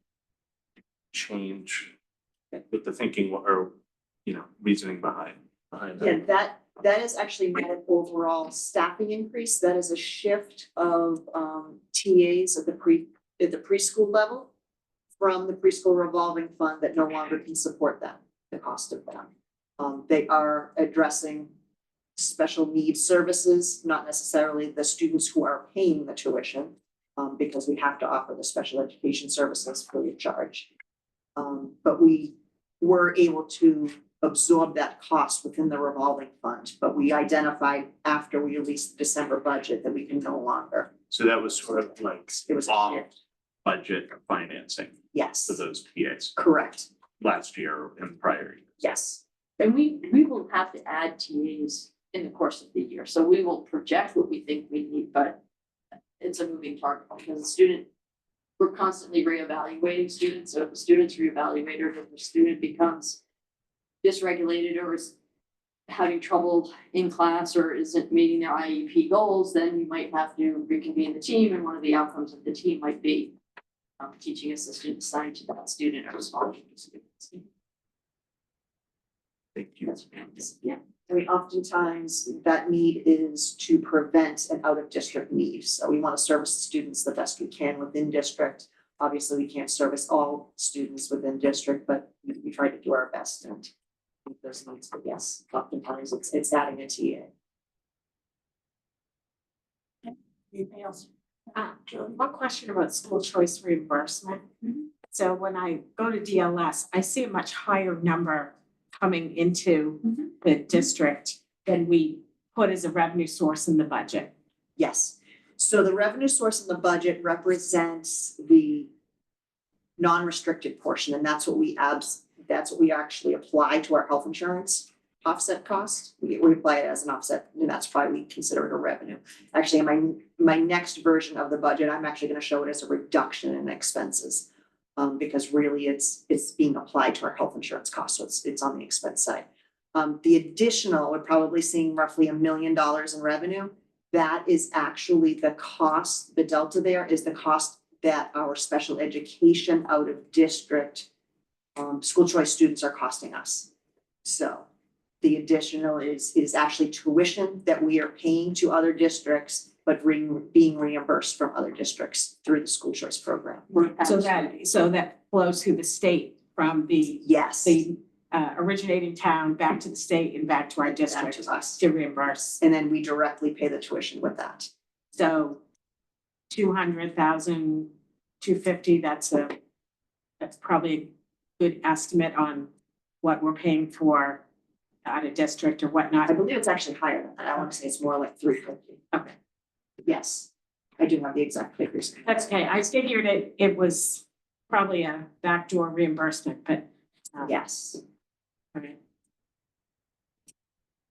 [SPEAKER 9] change with the thinking or, you know, reasoning behind
[SPEAKER 6] Yeah,
[SPEAKER 9] that.
[SPEAKER 6] that is actually not an overall staffing increase. That is a shift of TAs at the preschool level from the preschool revolving fund that no longer can support them, the cost of them. They are addressing special needs services, not necessarily the students who are paying the tuition, because we have to offer the special education services free of charge. But we were able to absorb that cost within the revolving fund, but we identified after we released the December budget that we can no longer.
[SPEAKER 9] So that was sort of like
[SPEAKER 6] It was a
[SPEAKER 9] off
[SPEAKER 6] shift.
[SPEAKER 9] budget financing
[SPEAKER 6] Yes,
[SPEAKER 9] for those TAs
[SPEAKER 6] correct.
[SPEAKER 9] last year and prior years.
[SPEAKER 6] Yes,
[SPEAKER 1] And we will have to add TAs in the course of the year, so we will project what we think we need, but it's a moving target because the student, we're constantly reevaluating students, so if the student's reevaluated, if the student becomes dysregulated or is having trouble in class or isn't meeting their IEP goals, then you might have to reconvene the team, and one of the outcomes of the team might be teaching assistant assigned to that student or responding to students.
[SPEAKER 9] Thank you.
[SPEAKER 1] That's what happens. Yeah.
[SPEAKER 6] I mean, oftentimes that need is to prevent an out of district need. So we want to service the students the best we can within district. Obviously, we can't service all students within district, but we try to do our best and meet those needs. But yes, oftentimes it's adding a TA.
[SPEAKER 2] Anything else?
[SPEAKER 10] One question about school choice reimbursement. So when I go to DLS, I see a much higher number coming into the district than we put as a revenue source in the budget.
[SPEAKER 6] Yes. So the revenue source in the budget represents the non-restricted portion, and that's what we actually apply to our health insurance offset cost. We apply it as an offset, and that's why we consider it a revenue. Actually, in my next version of the budget, I'm actually going to show it as a reduction in expenses. Because really it's being applied to our health insurance costs, so it's on the expense side. The additional, we're probably seeing roughly $1 million in revenue. That is actually the cost, the delta there is the cost that our special education out of district school choice students are costing us. So the additional is actually tuition that we are paying to other districts, but being reimbursed from other districts through the school choice program.
[SPEAKER 10] So that flows through the state from the
[SPEAKER 6] Yes,
[SPEAKER 10] originating town back to the state and back to our
[SPEAKER 6] back
[SPEAKER 10] district
[SPEAKER 6] to us.
[SPEAKER 10] to reimburse.
[SPEAKER 6] And then we directly pay the tuition with that.
[SPEAKER 10] So 200,000, 250, that's probably a good estimate on what we're paying for out of district or whatnot.
[SPEAKER 6] I believe it's actually higher than that. I want to say it's more like 350.
[SPEAKER 10] Okay.
[SPEAKER 6] Yes, I do have the exact figures.
[SPEAKER 10] That's okay. I figured it was probably a backdoor reimbursement, but
[SPEAKER 6] Yes.
[SPEAKER 10] okay.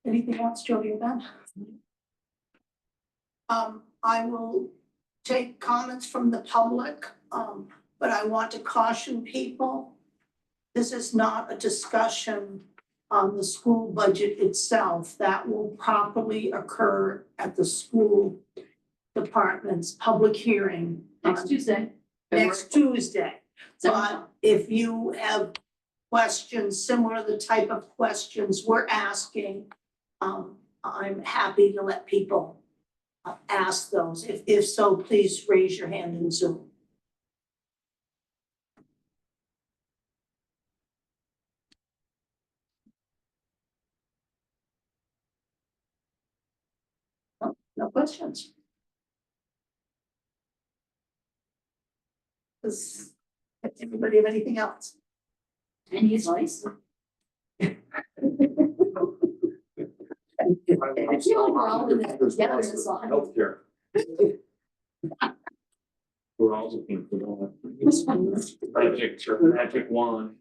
[SPEAKER 2] Anything else, Jody or Ben? I will take comments from the public, but I want to caution people this is not a discussion on the school budget itself. That will properly occur at the school department's public hearing
[SPEAKER 1] Next Tuesday.
[SPEAKER 2] next Tuesday.
[SPEAKER 1] February
[SPEAKER 2] But
[SPEAKER 1] 7th.
[SPEAKER 2] if you have questions similar to the type of questions we're asking, I'm happy to let people ask those. If so, please raise your hand in Zoom. No questions? Does anybody have anything else?
[SPEAKER 1] And he's nice. I feel like we're all in it together as well.
[SPEAKER 8] Healthcare. We're all looking for that magic wand.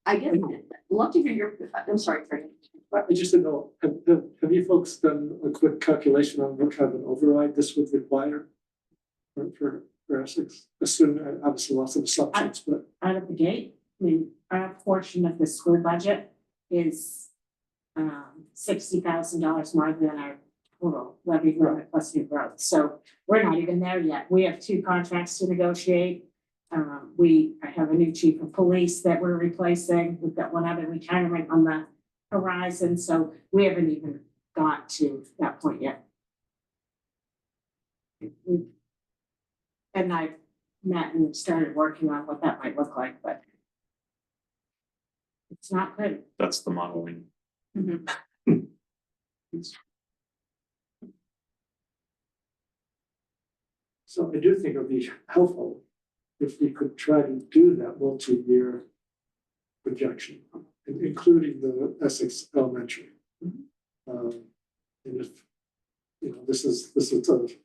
[SPEAKER 1] I guess, I'd love to hear your, I'm sorry, Frank.
[SPEAKER 7] I just didn't know, have you folks done a quick calculation on what kind of an override this would require? For Essex, assuming, obviously lots of assumptions, but.
[SPEAKER 10] Out of the gate, I mean, our portion of the school budget is $60,000 more than our total levy limit plus new growth. So we're not even there yet. We have 2 contracts to negotiate. I have a new chief of police that we're replacing. We've got one other retirement on the horizon, so we haven't even got to that point yet. And I've met and started working on what that might look like, but it's not good.
[SPEAKER 8] That's the modeling.
[SPEAKER 7] So I do think it would be helpful if we could try to do that multi-year projection, including the Essex Elementary. And if, this is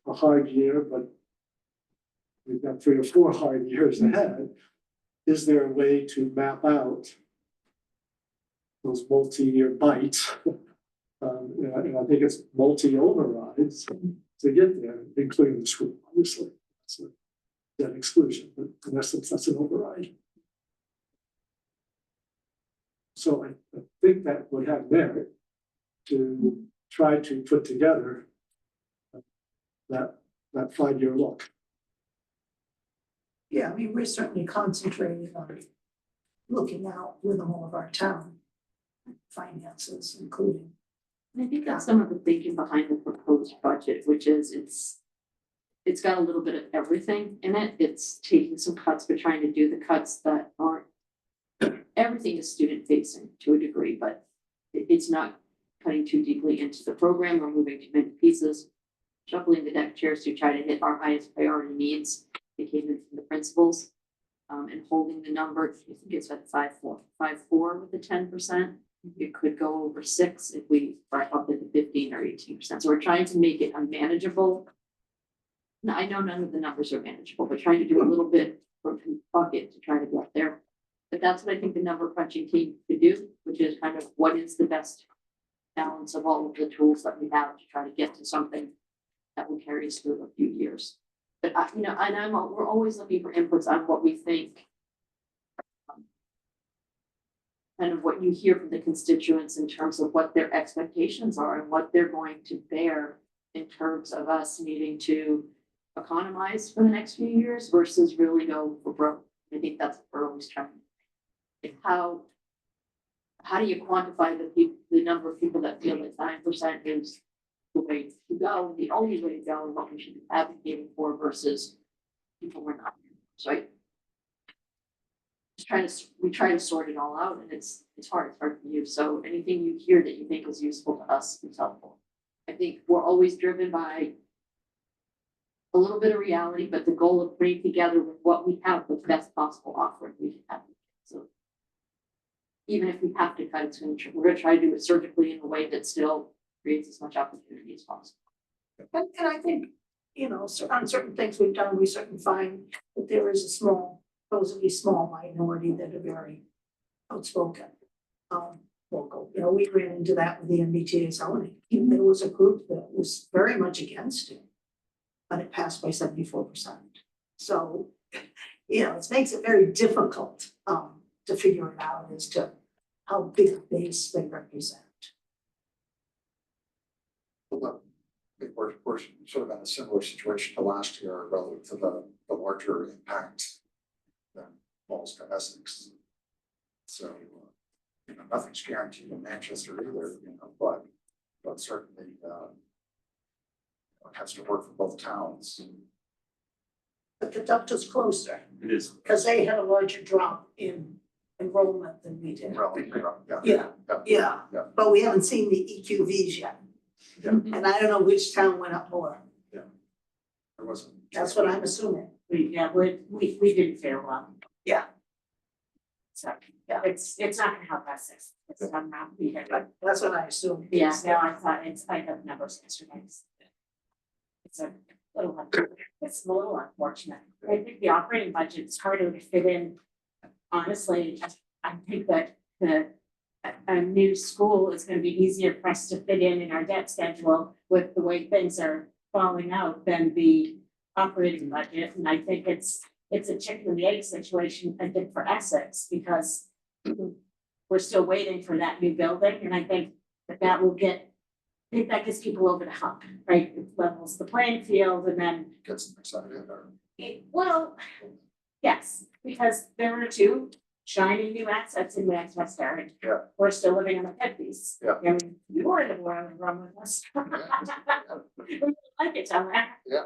[SPEAKER 7] a hard year, but we've got 3 or 4 hard years ahead. Is there a way to map out those multi-year bites? And I think it's multi-overrides to get there, including the school, obviously. That's a debt exclusion, but in essence, that's an override. So I think that would have merit to try to put together that 5-year look.
[SPEAKER 2] Yeah, I mean, we're certainly concentrating on looking out with all of our town finances, including.
[SPEAKER 1] And I think that's some of the thinking behind the proposed budget, which is it's got a little bit of everything in it. It's taking some cuts, but trying to do the cuts that aren't, everything is student facing to a degree, but it's not cutting too deeply into the program or moving too many pieces. Shuffling the deck chairs to try to hit our highest priority needs. It came in from the principals, and holding the number, I think it's at 5.4 with the 10%. It could go over 6 if we are up at the 15 or 18%. So we're trying to make it a manageable. Now, I know none of the numbers are manageable, but trying to do a little bit from bucket to try to get there. But that's what I think the number crunching team could do, which is kind of what is the best balance of all of the tools that we have to try to get to something that will carry us through a few years. But we're always looking for inputs on what we think. Kind of what you hear from the constituents in terms of what their expectations are and what they're going to bear in terms of us needing to economize for the next few years versus really go for broke. I think that's what we're always trying. How do you quantify the number of people that feel that 9% is the way to go, the only way to go, and what we should be advocating for versus people we're not. So we try to sort it all out, and it's hard for you. So anything you hear that you think is useful to us is helpful. I think we're always driven by a little bit of reality, but the goal of putting together with what we have the best possible offering we can have. So even if we have to cut, we're going to try to do it surgically in a way that still creates as much opportunity as possible.
[SPEAKER 2] And I think, on certain things we've done, we certainly find that there is a supposedly small minority that are very outspoken. Local, we ran into that with the MBTA zoning. There was a group that was very much against it, but it passed by 74%. So, it makes it very difficult to figure it out as to how big a base they represent.
[SPEAKER 4] Well, we're sort of in a similar situation to last year relative to the larger impact than Walls to Essex. So, nothing's guaranteed in Manchester either, but certainly, it has to work for both towns.
[SPEAKER 2] But the Duck is closer,
[SPEAKER 9] It is.
[SPEAKER 2] because they had a larger drop in enrollment than we did.
[SPEAKER 4] Yeah.
[SPEAKER 2] Yeah, but we haven't seen the EQVs yet.
[SPEAKER 4] Yeah.
[SPEAKER 2] And I don't know which town went up more,
[SPEAKER 4] There wasn't.
[SPEAKER 2] that's what I'm assuming.
[SPEAKER 10] We didn't fare well.
[SPEAKER 2] Yeah.
[SPEAKER 10] So,
[SPEAKER 2] Yeah.
[SPEAKER 10] it's not gonna help us, it's not, we had,
[SPEAKER 2] That's what I assumed.
[SPEAKER 10] yeah, no, I thought I have numbers yesterday. It's a it's a little unfortunate. I think the operating budget's harder to fit in. Honestly, I think that a new school is gonna be easier for us to fit in our debt schedule with the way things are falling out than the operating budget. And I think it's a chicken and the egg situation, I think, for Essex, because we're still waiting for that new building, and I think that will get, I think that gets people over the hump, right? It levels the playing field, and then
[SPEAKER 4] Gets them excited or.
[SPEAKER 10] well, yes, because there are two shiny new assets in Manchester. And
[SPEAKER 4] Yeah.
[SPEAKER 10] we're still living in the fifties.
[SPEAKER 4] Yeah.
[SPEAKER 10] I mean, you were in the boiler room with us. We really like it down there.
[SPEAKER 4] Yeah.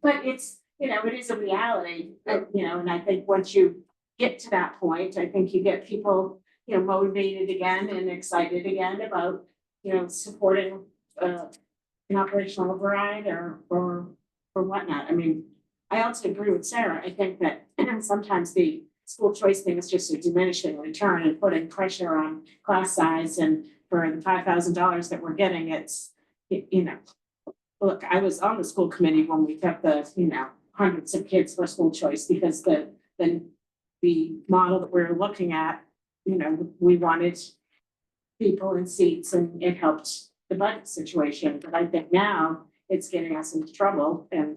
[SPEAKER 10] But it's, it is a reality, and I think once you get to that point, I think you get people, motivated again and excited again about, supporting an operational override or whatnot. I mean, I also agree with Sarah. I think that sometimes the school choice thing is just a diminishing return and putting pressure on class size, and for the $5,000 that we're getting, it's, look, I was on the school committee when we kept the, hundreds of kids for school choice, because the model that we were looking at, we wanted people in seats, and it helped the budget situation. But I think now it's getting us into trouble and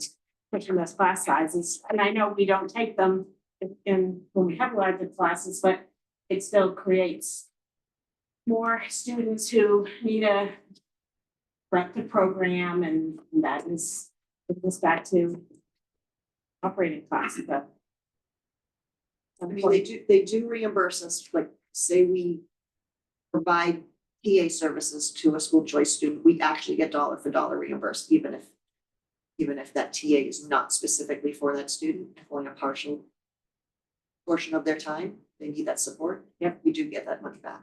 [SPEAKER 10] pushing those class sizes. And I know we don't take them in when we have larger classes, but it still creates more students who need a corrective program, and that is, it goes back to operating costs, but.
[SPEAKER 6] I mean, they do reimburse us, like, say we provide PA services to a school choice student, we actually get dollar for dollar reimbursed, even if that TA is not specifically for that student, only a partial portion of their time, they need that support. Yep, we do get that money back.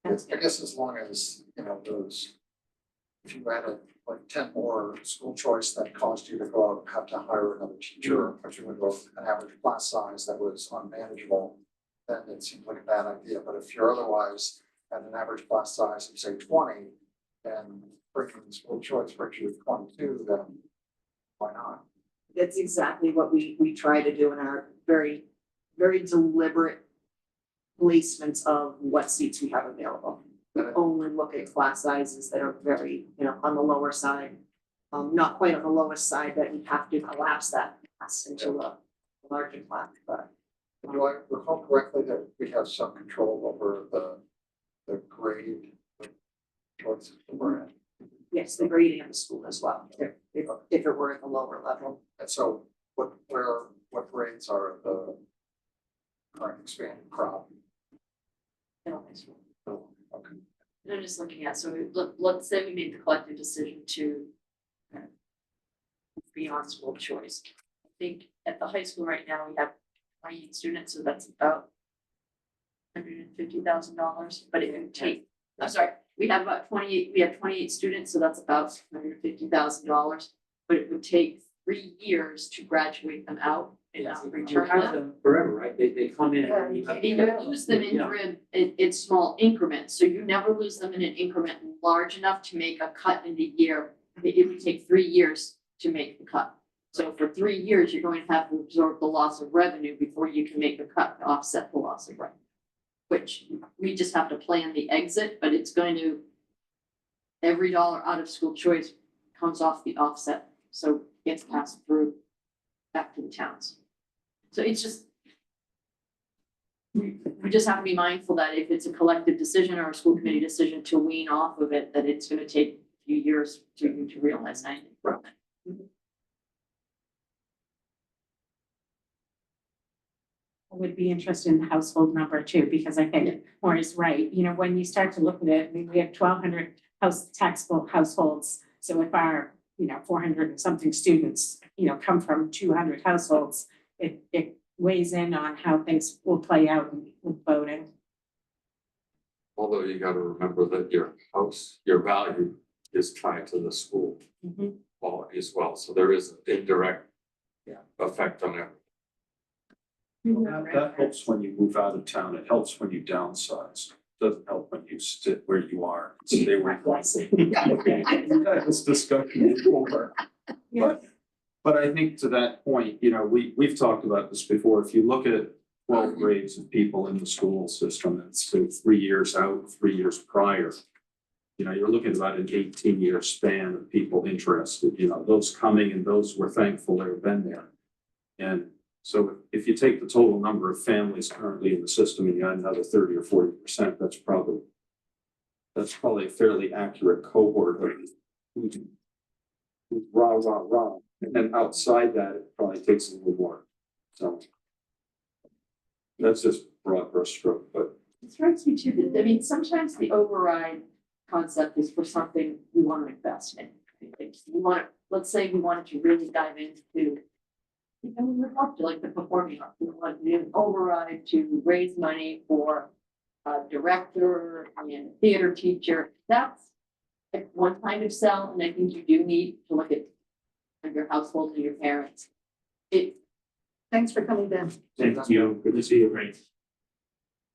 [SPEAKER 4] I guess as long as, if you added like 10 more school choice that caused you to go out and have to hire another teacher, but you would go an average class size that was unmanageable, then it seems like a bad idea. But if you're otherwise at an average class size of say 20, and bringing school choice brings you to 22, then why not?
[SPEAKER 6] That's exactly what we try to do in our very, very deliberate placements of what seats we have available. We only look at class sizes that are very, on the lower side. Not quite on the lowest side that we have to collapse that class into a larger class, but.
[SPEAKER 4] Do I recall correctly that we have some control over the grade choices that we're in?
[SPEAKER 6] Yes, the grading of the school as well, if it were at the lower level.
[SPEAKER 4] And so what grades are the current expanded crop? Okay.
[SPEAKER 1] I'm just looking at, so let's say we made the collective decision to be on school choice. I think at the high school right now, we have 28 students, so that's about $150,000, but it would take, I'm sorry, we have 28 students, so that's about $150,000, but it would take 3 years to graduate them out and return them.
[SPEAKER 3] Forever, right? They come in. and you have-
[SPEAKER 1] You lose them in small increments, so you never lose them in an increment large enough to make a cut in the year. It would take 3 years to make the cut. So for 3 years, you're going to have to absorb the loss of revenue before you can make the cut to offset the loss of revenue. Which we just have to plan the exit, but it's going to, every dollar out of school choice comes off the offset, so gets passed through back to the towns. So it's just, we just have to be mindful that if it's a collective decision or a school committee decision to wean off of it, that it's gonna take a few years to realize that.
[SPEAKER 10] I would be interested in the household number too, because I think Maureen's right, you know, when you start to look at it, I mean, we have 1,200 taxable households. So if our, 400 and something students, come from 200 households, it weighs in on how things will play out with voting.
[SPEAKER 5] Although you gotta remember that your house, your value is tied to the school quality as well, so there is an indirect effect on it.
[SPEAKER 8] That helps when you move out of town. It helps when you downsize. Doesn't help when you sit where you are, stay where you are. We've had this discussion before. But I think to that point, we've talked about this before. If you look at 12 grades of people in the school system, it's 3 years out, 3 years prior. You're looking at about an 18-year span of people interested, those coming and those we're thankful they've been there. And so if you take the total number of families currently in the system and you add another 30 or 40%, that's probably a fairly accurate cohort of who's rah. And then outside that, it probably takes a little more. So that's just broad brush stroke, but
[SPEAKER 1] It strikes me too, that, I mean, sometimes the override concept is for something we want to invest in. Let's say we wanted to really dive into, we would love to, like the performing arts, we want to do an override to raise money for a director and a theater teacher. That's like one kind of sell, and I think you do need to look at your household and your parents.
[SPEAKER 2] Thanks for coming, Ben.
[SPEAKER 9] Thank you, good to see you, Ray.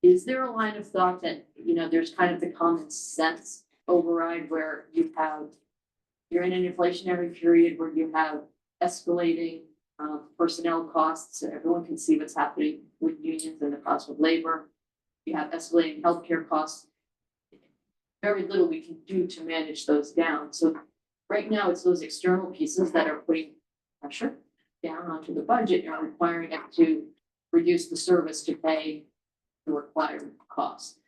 [SPEAKER 1] Is there a line of thought that, there's kind of the common sense override where you're in an inflationary period where you have escalating personnel costs, and everyone can see what's happening with unions and the cost of labor. You have escalating healthcare costs. Very little we can do to manage those down. So right now, it's those external pieces that are putting pressure down onto the budget and requiring it to reduce the service to pay the required costs.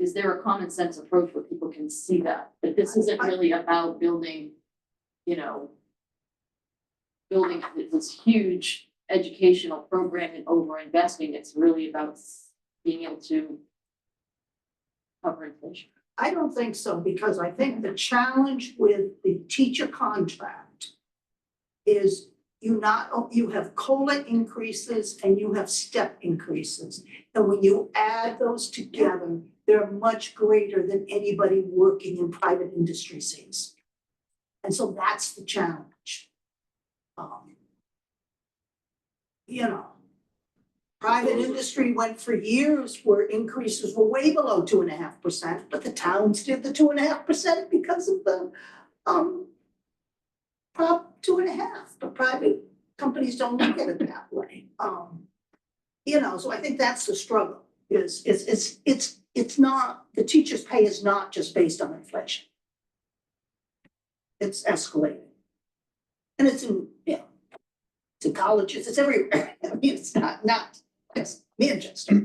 [SPEAKER 1] Is there a common sense approach where people can see that this isn't really about building this huge educational program and over investing? It's really about being able to cover inflation.
[SPEAKER 2] I don't think so, because I think the challenge with the teacher contract is you have COLA increases and you have step increases. And when you add those together, they're much greater than anybody working in private industry sees. And so that's the challenge. Private industry went for years where increases were way below 2.5%, but the towns did the 2.5% because of the Prop 2.5. But private companies don't look at it that way. So I think that's the struggle. It's not, the teacher's pay is not just based on inflation. It's escalating. And it's in colleges, it's everywhere. I mean, it's not just Manchester.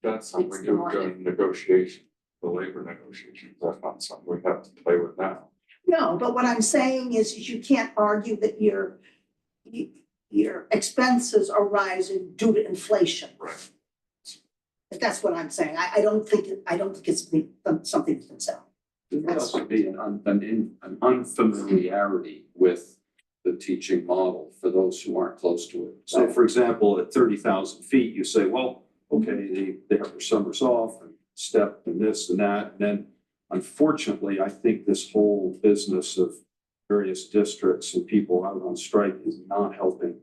[SPEAKER 5] That's something we do during negotiation, the labor negotiations, that's not something we have to play with now.
[SPEAKER 2] No, but what I'm saying is you can't argue that your expenses are rising due to inflation.
[SPEAKER 5] Right.
[SPEAKER 2] That's what I'm saying. I don't think it's something you can sell.
[SPEAKER 8] there would also be an unfamiliarity with the teaching model for those who aren't close to it. So for example, at 30,000 feet, you say, well, okay, they have their summers off and step and this and that. And then unfortunately, I think this whole business of various districts and people out on strike is not helping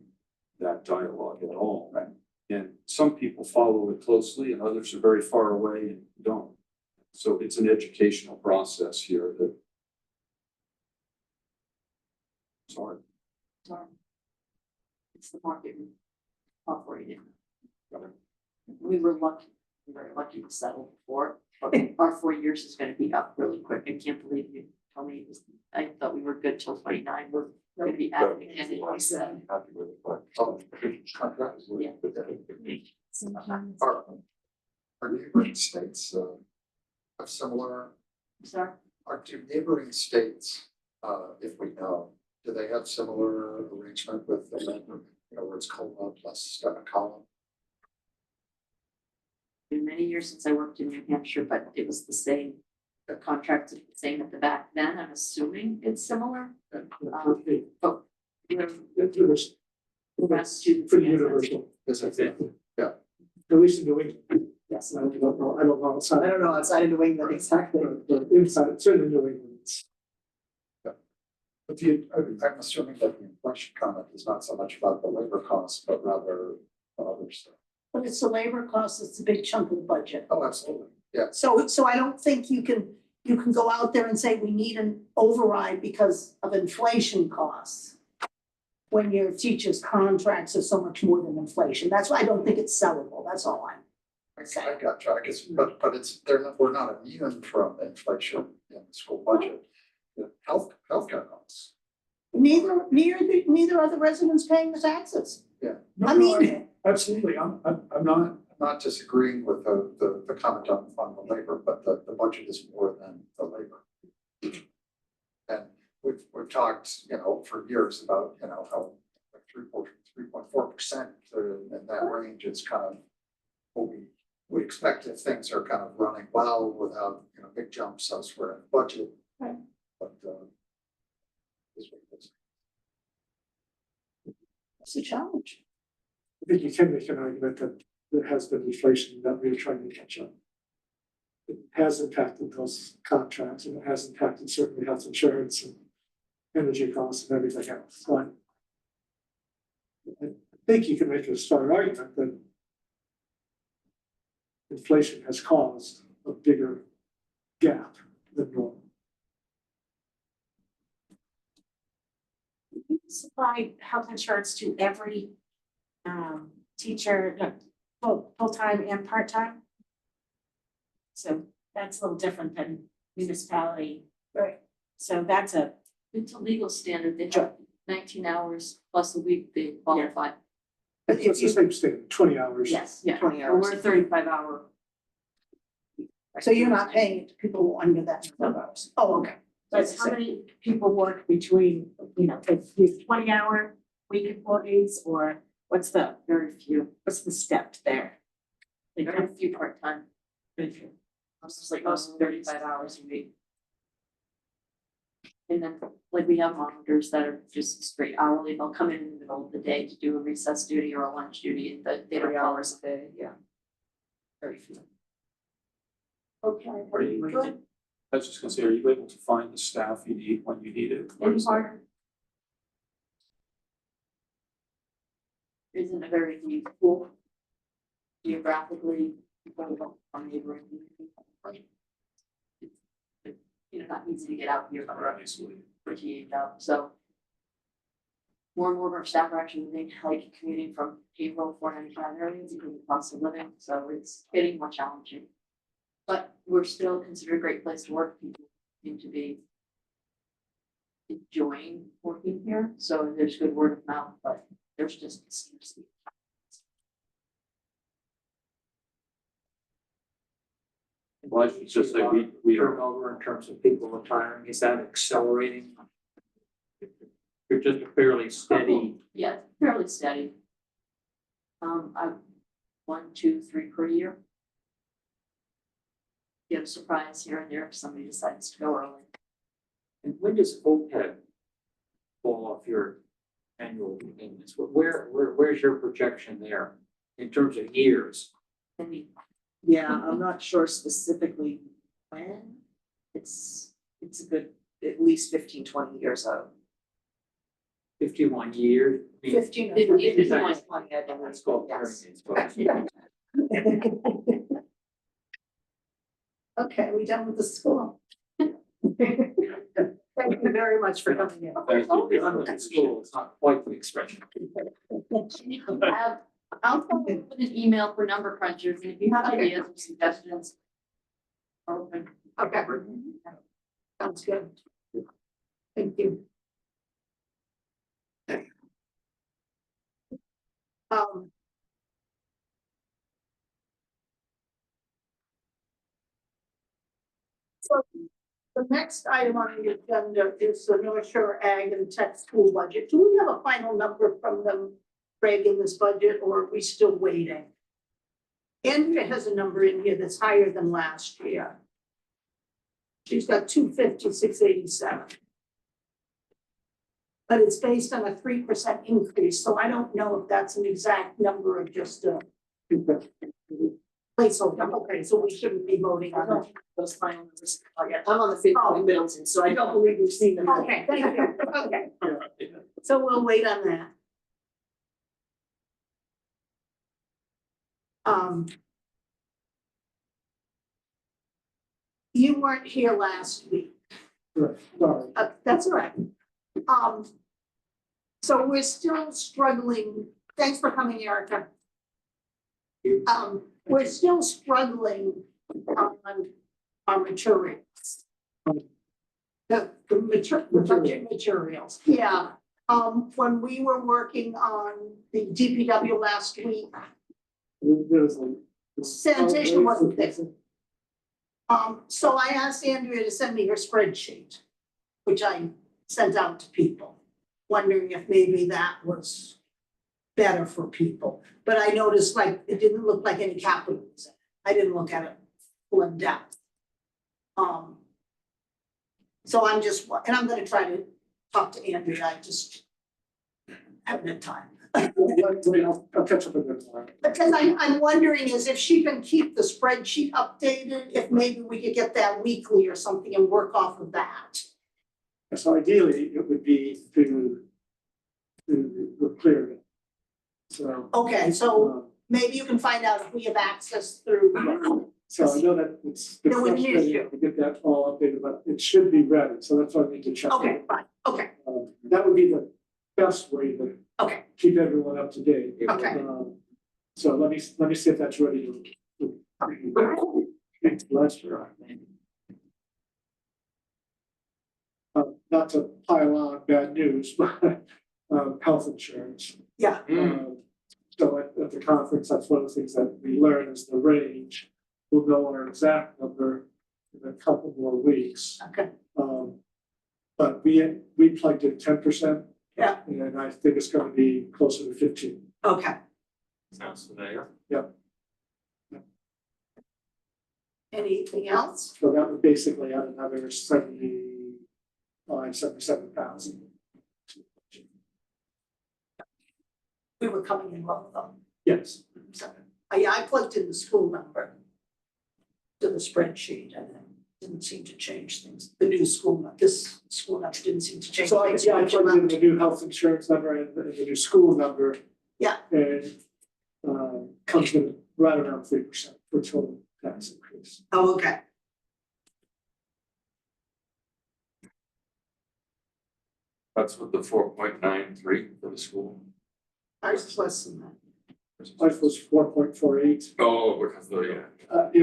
[SPEAKER 8] that dialogue at all. Right? And some people follow it closely and others are very far away and don't. So it's an educational process here that it's hard.
[SPEAKER 1] It's the market we operate in. We were very lucky to settle before. Our 4 years is gonna be up really quick. I can't believe you told me I thought we were good till 29. We're gonna be adding again in 27.
[SPEAKER 5] Happy with it, but,
[SPEAKER 4] Are neighboring states, have similar,
[SPEAKER 1] Sorry.
[SPEAKER 4] do neighboring states, if we know, do they have similar arrangement with, where it's COLA plus step column?
[SPEAKER 1] Been many years since I worked in New Hampshire, but it was the same. The contract is the same at the back then. I'm assuming it's similar. But you know,
[SPEAKER 7] It's
[SPEAKER 1] Massachusetts.
[SPEAKER 7] pretty universal,
[SPEAKER 4] Is it? Yeah.
[SPEAKER 7] at least in New England.
[SPEAKER 6] Yes.
[SPEAKER 7] I don't know outside.
[SPEAKER 6] I don't know outside of New England exactly.
[SPEAKER 7] But inside, certainly New England, it's
[SPEAKER 4] But I'm assuming that the inflation comment is not so much about the labor costs, but rather other stuff.
[SPEAKER 2] But it's the labor cost, it's a big chunk of the budget.
[SPEAKER 4] Oh, absolutely, yeah.
[SPEAKER 2] So I don't think you can go out there and say we need an override because of inflation costs. When your teachers' contracts are so much more than inflation. That's why I don't think it's sellable. That's all I'm saying.
[SPEAKER 4] I got you, I guess, but it's, we're not immune from inflation in the school budget. The healthcare costs.
[SPEAKER 2] Neither are the residents paying the taxes.
[SPEAKER 7] No,
[SPEAKER 2] I
[SPEAKER 7] no,
[SPEAKER 2] mean,
[SPEAKER 7] absolutely, I'm
[SPEAKER 4] Not disagreeing with the comment on the labor, but the budget is more than the labor. And we've talked, for years about, how like 3.4%, in that range is kind of what we expect if things are kind of running well without, big jumps elsewhere in the budget.
[SPEAKER 2] Right.
[SPEAKER 4] But, this one is-
[SPEAKER 2] it's a challenge.
[SPEAKER 7] I think you can make an argument that there has been inflation that we're trying to catch up. It has impacted those contracts and it has impacted certainly health insurance and energy costs and everything else, but I think you can make a strong argument that inflation has caused a bigger gap than normal.
[SPEAKER 10] Supply health insurance to every teacher, full-time and part-time. So that's a little different than municipality.
[SPEAKER 2] Right.
[SPEAKER 10] So that's a,
[SPEAKER 1] It's a legal standard. They have 19 hours plus a week they qualify.
[SPEAKER 2] But
[SPEAKER 7] So
[SPEAKER 2] if
[SPEAKER 7] it's the
[SPEAKER 2] you,
[SPEAKER 7] same standard, 20 hours.
[SPEAKER 1] Yes, yeah.
[SPEAKER 6] 20
[SPEAKER 1] Or we're
[SPEAKER 6] hours.
[SPEAKER 1] 35-hour.
[SPEAKER 2] so you're not paying it to people who are under that number of hours. Oh, okay.
[SPEAKER 10] that's how many people work between, if you 20-hour week employees, or what's the step there?
[SPEAKER 1] Very few part-time.
[SPEAKER 10] Very few.
[SPEAKER 1] It's like most 35 hours a week. And then, like, we have monitors that are just straight hourly. They'll come in the middle of the day to do a recess duty or a lunch duty, and they don't
[SPEAKER 6] 3
[SPEAKER 1] call
[SPEAKER 6] hours
[SPEAKER 1] us.
[SPEAKER 6] a day, yeah. Very few.
[SPEAKER 2] Okay.
[SPEAKER 8] Are you
[SPEAKER 2] Good.
[SPEAKER 8] I was just gonna say, are you able to find the staff you need when you need it? Or
[SPEAKER 1] Any
[SPEAKER 8] is that-
[SPEAKER 1] part isn't a very deep pool geographically. From neighboring communities. It's, not easy to get out here for
[SPEAKER 8] Obviously.
[SPEAKER 1] a TA job, so. More and more of our staff are actually living, like commuting from April 495 areas because of the cost of living, so it's getting more challenging. But we're still considered a great place to work. People seem to be enjoying working here, so there's good word of mouth, but there's just scarcity.
[SPEAKER 8] Well, I should just say, we are,
[SPEAKER 3] Turnover in terms of people retiring, is that accelerating? You're just a fairly steady,
[SPEAKER 1] Yeah, fairly steady. I 1, 2, 3 per year. Get a surprise here and there if somebody decides to go early.
[SPEAKER 3] and when does OPEB fall off your annual payments? Where's your projection there in terms of years?
[SPEAKER 1] Maybe
[SPEAKER 6] Yeah, I'm not sure specifically when. It's a good, at least 15, 20 years out.
[SPEAKER 3] 51 years?
[SPEAKER 2] 15 or
[SPEAKER 1] 15.
[SPEAKER 6] 20, I believe,
[SPEAKER 3] That's called
[SPEAKER 6] yes.
[SPEAKER 3] pyramids.
[SPEAKER 2] Okay, we done with the school? Thank you very much for coming in.
[SPEAKER 8] thank you.
[SPEAKER 3] Done with the school, it's not quite the expression.
[SPEAKER 1] I'll follow up with an email for number crunchers, and if you have ideas or suggestions. Open.
[SPEAKER 2] Okay, sounds good. Thank you. So the next item on the agenda is the North Shore Ag and Tech School budget. Do we have a final number from them, Greg, in this budget, or are we still waiting? Andrea has a number in here that's higher than last year. She's got 256,87. But it's based on a 3% increase, so I don't know if that's an exact number or just a placeholder. Okay, so we shouldn't be voting on it.
[SPEAKER 6] Those final numbers. Oh, yeah, I'm on the fifth in Middleton, so I don't believe we've seen them.
[SPEAKER 2] Okay, thank you. Okay, so we'll wait on that. You weren't here last week.
[SPEAKER 7] Right, sorry.
[SPEAKER 2] That's all right. So we're still struggling. Thanks for coming, Erica. We're still struggling on our materials. The budget materials, yeah. When we were working on the DPW last week,
[SPEAKER 7] There's a.
[SPEAKER 2] Sanitation wasn't there. So I asked Andrea to send me her spreadsheet, which I sent out to people, wondering if maybe that was better for people. But I noticed like, it didn't look like any capitals. I didn't look at it full in depth. So I'm just, and I'm gonna try to talk to Andrea, I just haven't had time.
[SPEAKER 7] I'll catch up with them tomorrow.
[SPEAKER 2] Because I'm wondering is if she can keep the spreadsheet updated, if maybe we could get that weekly or something and work off of that.
[SPEAKER 7] So ideally, it would be to clear it. So.
[SPEAKER 2] Okay, so maybe you can find out if we have access through.
[SPEAKER 7] So I know that it's
[SPEAKER 2] No, we need
[SPEAKER 7] frustrating to get that all updated, but it should be ready, so that's why I need to check.
[SPEAKER 2] Okay, fine, okay,
[SPEAKER 7] That would be the best way to
[SPEAKER 2] okay,
[SPEAKER 7] keep everyone up to date.
[SPEAKER 2] Okay.
[SPEAKER 7] So let me see if that's ready to. Last year. Not to pile on bad news, but health insurance.
[SPEAKER 2] yeah,
[SPEAKER 7] So at the conference, that's one of the things that we learn is the range. We'll know our exact number in a couple more weeks.
[SPEAKER 2] okay,
[SPEAKER 7] But we plugged in 10%.
[SPEAKER 2] Yeah.
[SPEAKER 7] And I think it's gonna be closer to 15.
[SPEAKER 2] okay.
[SPEAKER 5] Sounds familiar.
[SPEAKER 2] Anything else?
[SPEAKER 7] So that would basically add another 77,000.
[SPEAKER 2] We were coming in low though.
[SPEAKER 7] Yes.
[SPEAKER 2] So, yeah, I plugged in the school number to the spreadsheet and it didn't seem to change things. The new school, this school number didn't seem to change
[SPEAKER 7] So I
[SPEAKER 2] things.
[SPEAKER 7] plugged in the new health insurance number and the new school number.
[SPEAKER 2] Yeah.
[SPEAKER 7] And comes in right around 3% for total tax increase.
[SPEAKER 2] Oh, okay.
[SPEAKER 5] That's with the 4.93 for the school.
[SPEAKER 2] Ours is less than that.
[SPEAKER 7] Life was 4.48.
[SPEAKER 5] Oh, because of the,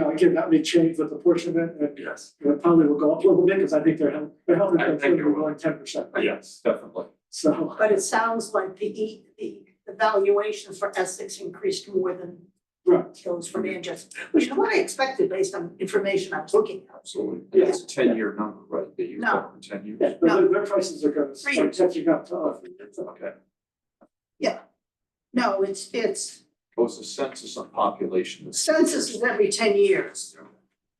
[SPEAKER 7] Again, that may change with apportionment and
[SPEAKER 5] yes,
[SPEAKER 7] it probably will go up a little bit because I think they're helping
[SPEAKER 5] I
[SPEAKER 7] them
[SPEAKER 5] think it will.
[SPEAKER 7] going 10%.
[SPEAKER 5] yes, definitely.
[SPEAKER 7] So,
[SPEAKER 2] But it sounds like the valuations for Essex increased more than
[SPEAKER 7] right,
[SPEAKER 2] those for Manchester, which is what I expected based on information I was looking at.
[SPEAKER 8] Absolutely. It's a 10-year number, right? They use
[SPEAKER 2] No.
[SPEAKER 8] that for 10 years.
[SPEAKER 7] yeah,
[SPEAKER 2] No.
[SPEAKER 7] their prices are gonna start catching up to us.
[SPEAKER 8] Okay.
[SPEAKER 2] No, it's
[SPEAKER 8] Well, it's a census on population.
[SPEAKER 2] census is every 10 years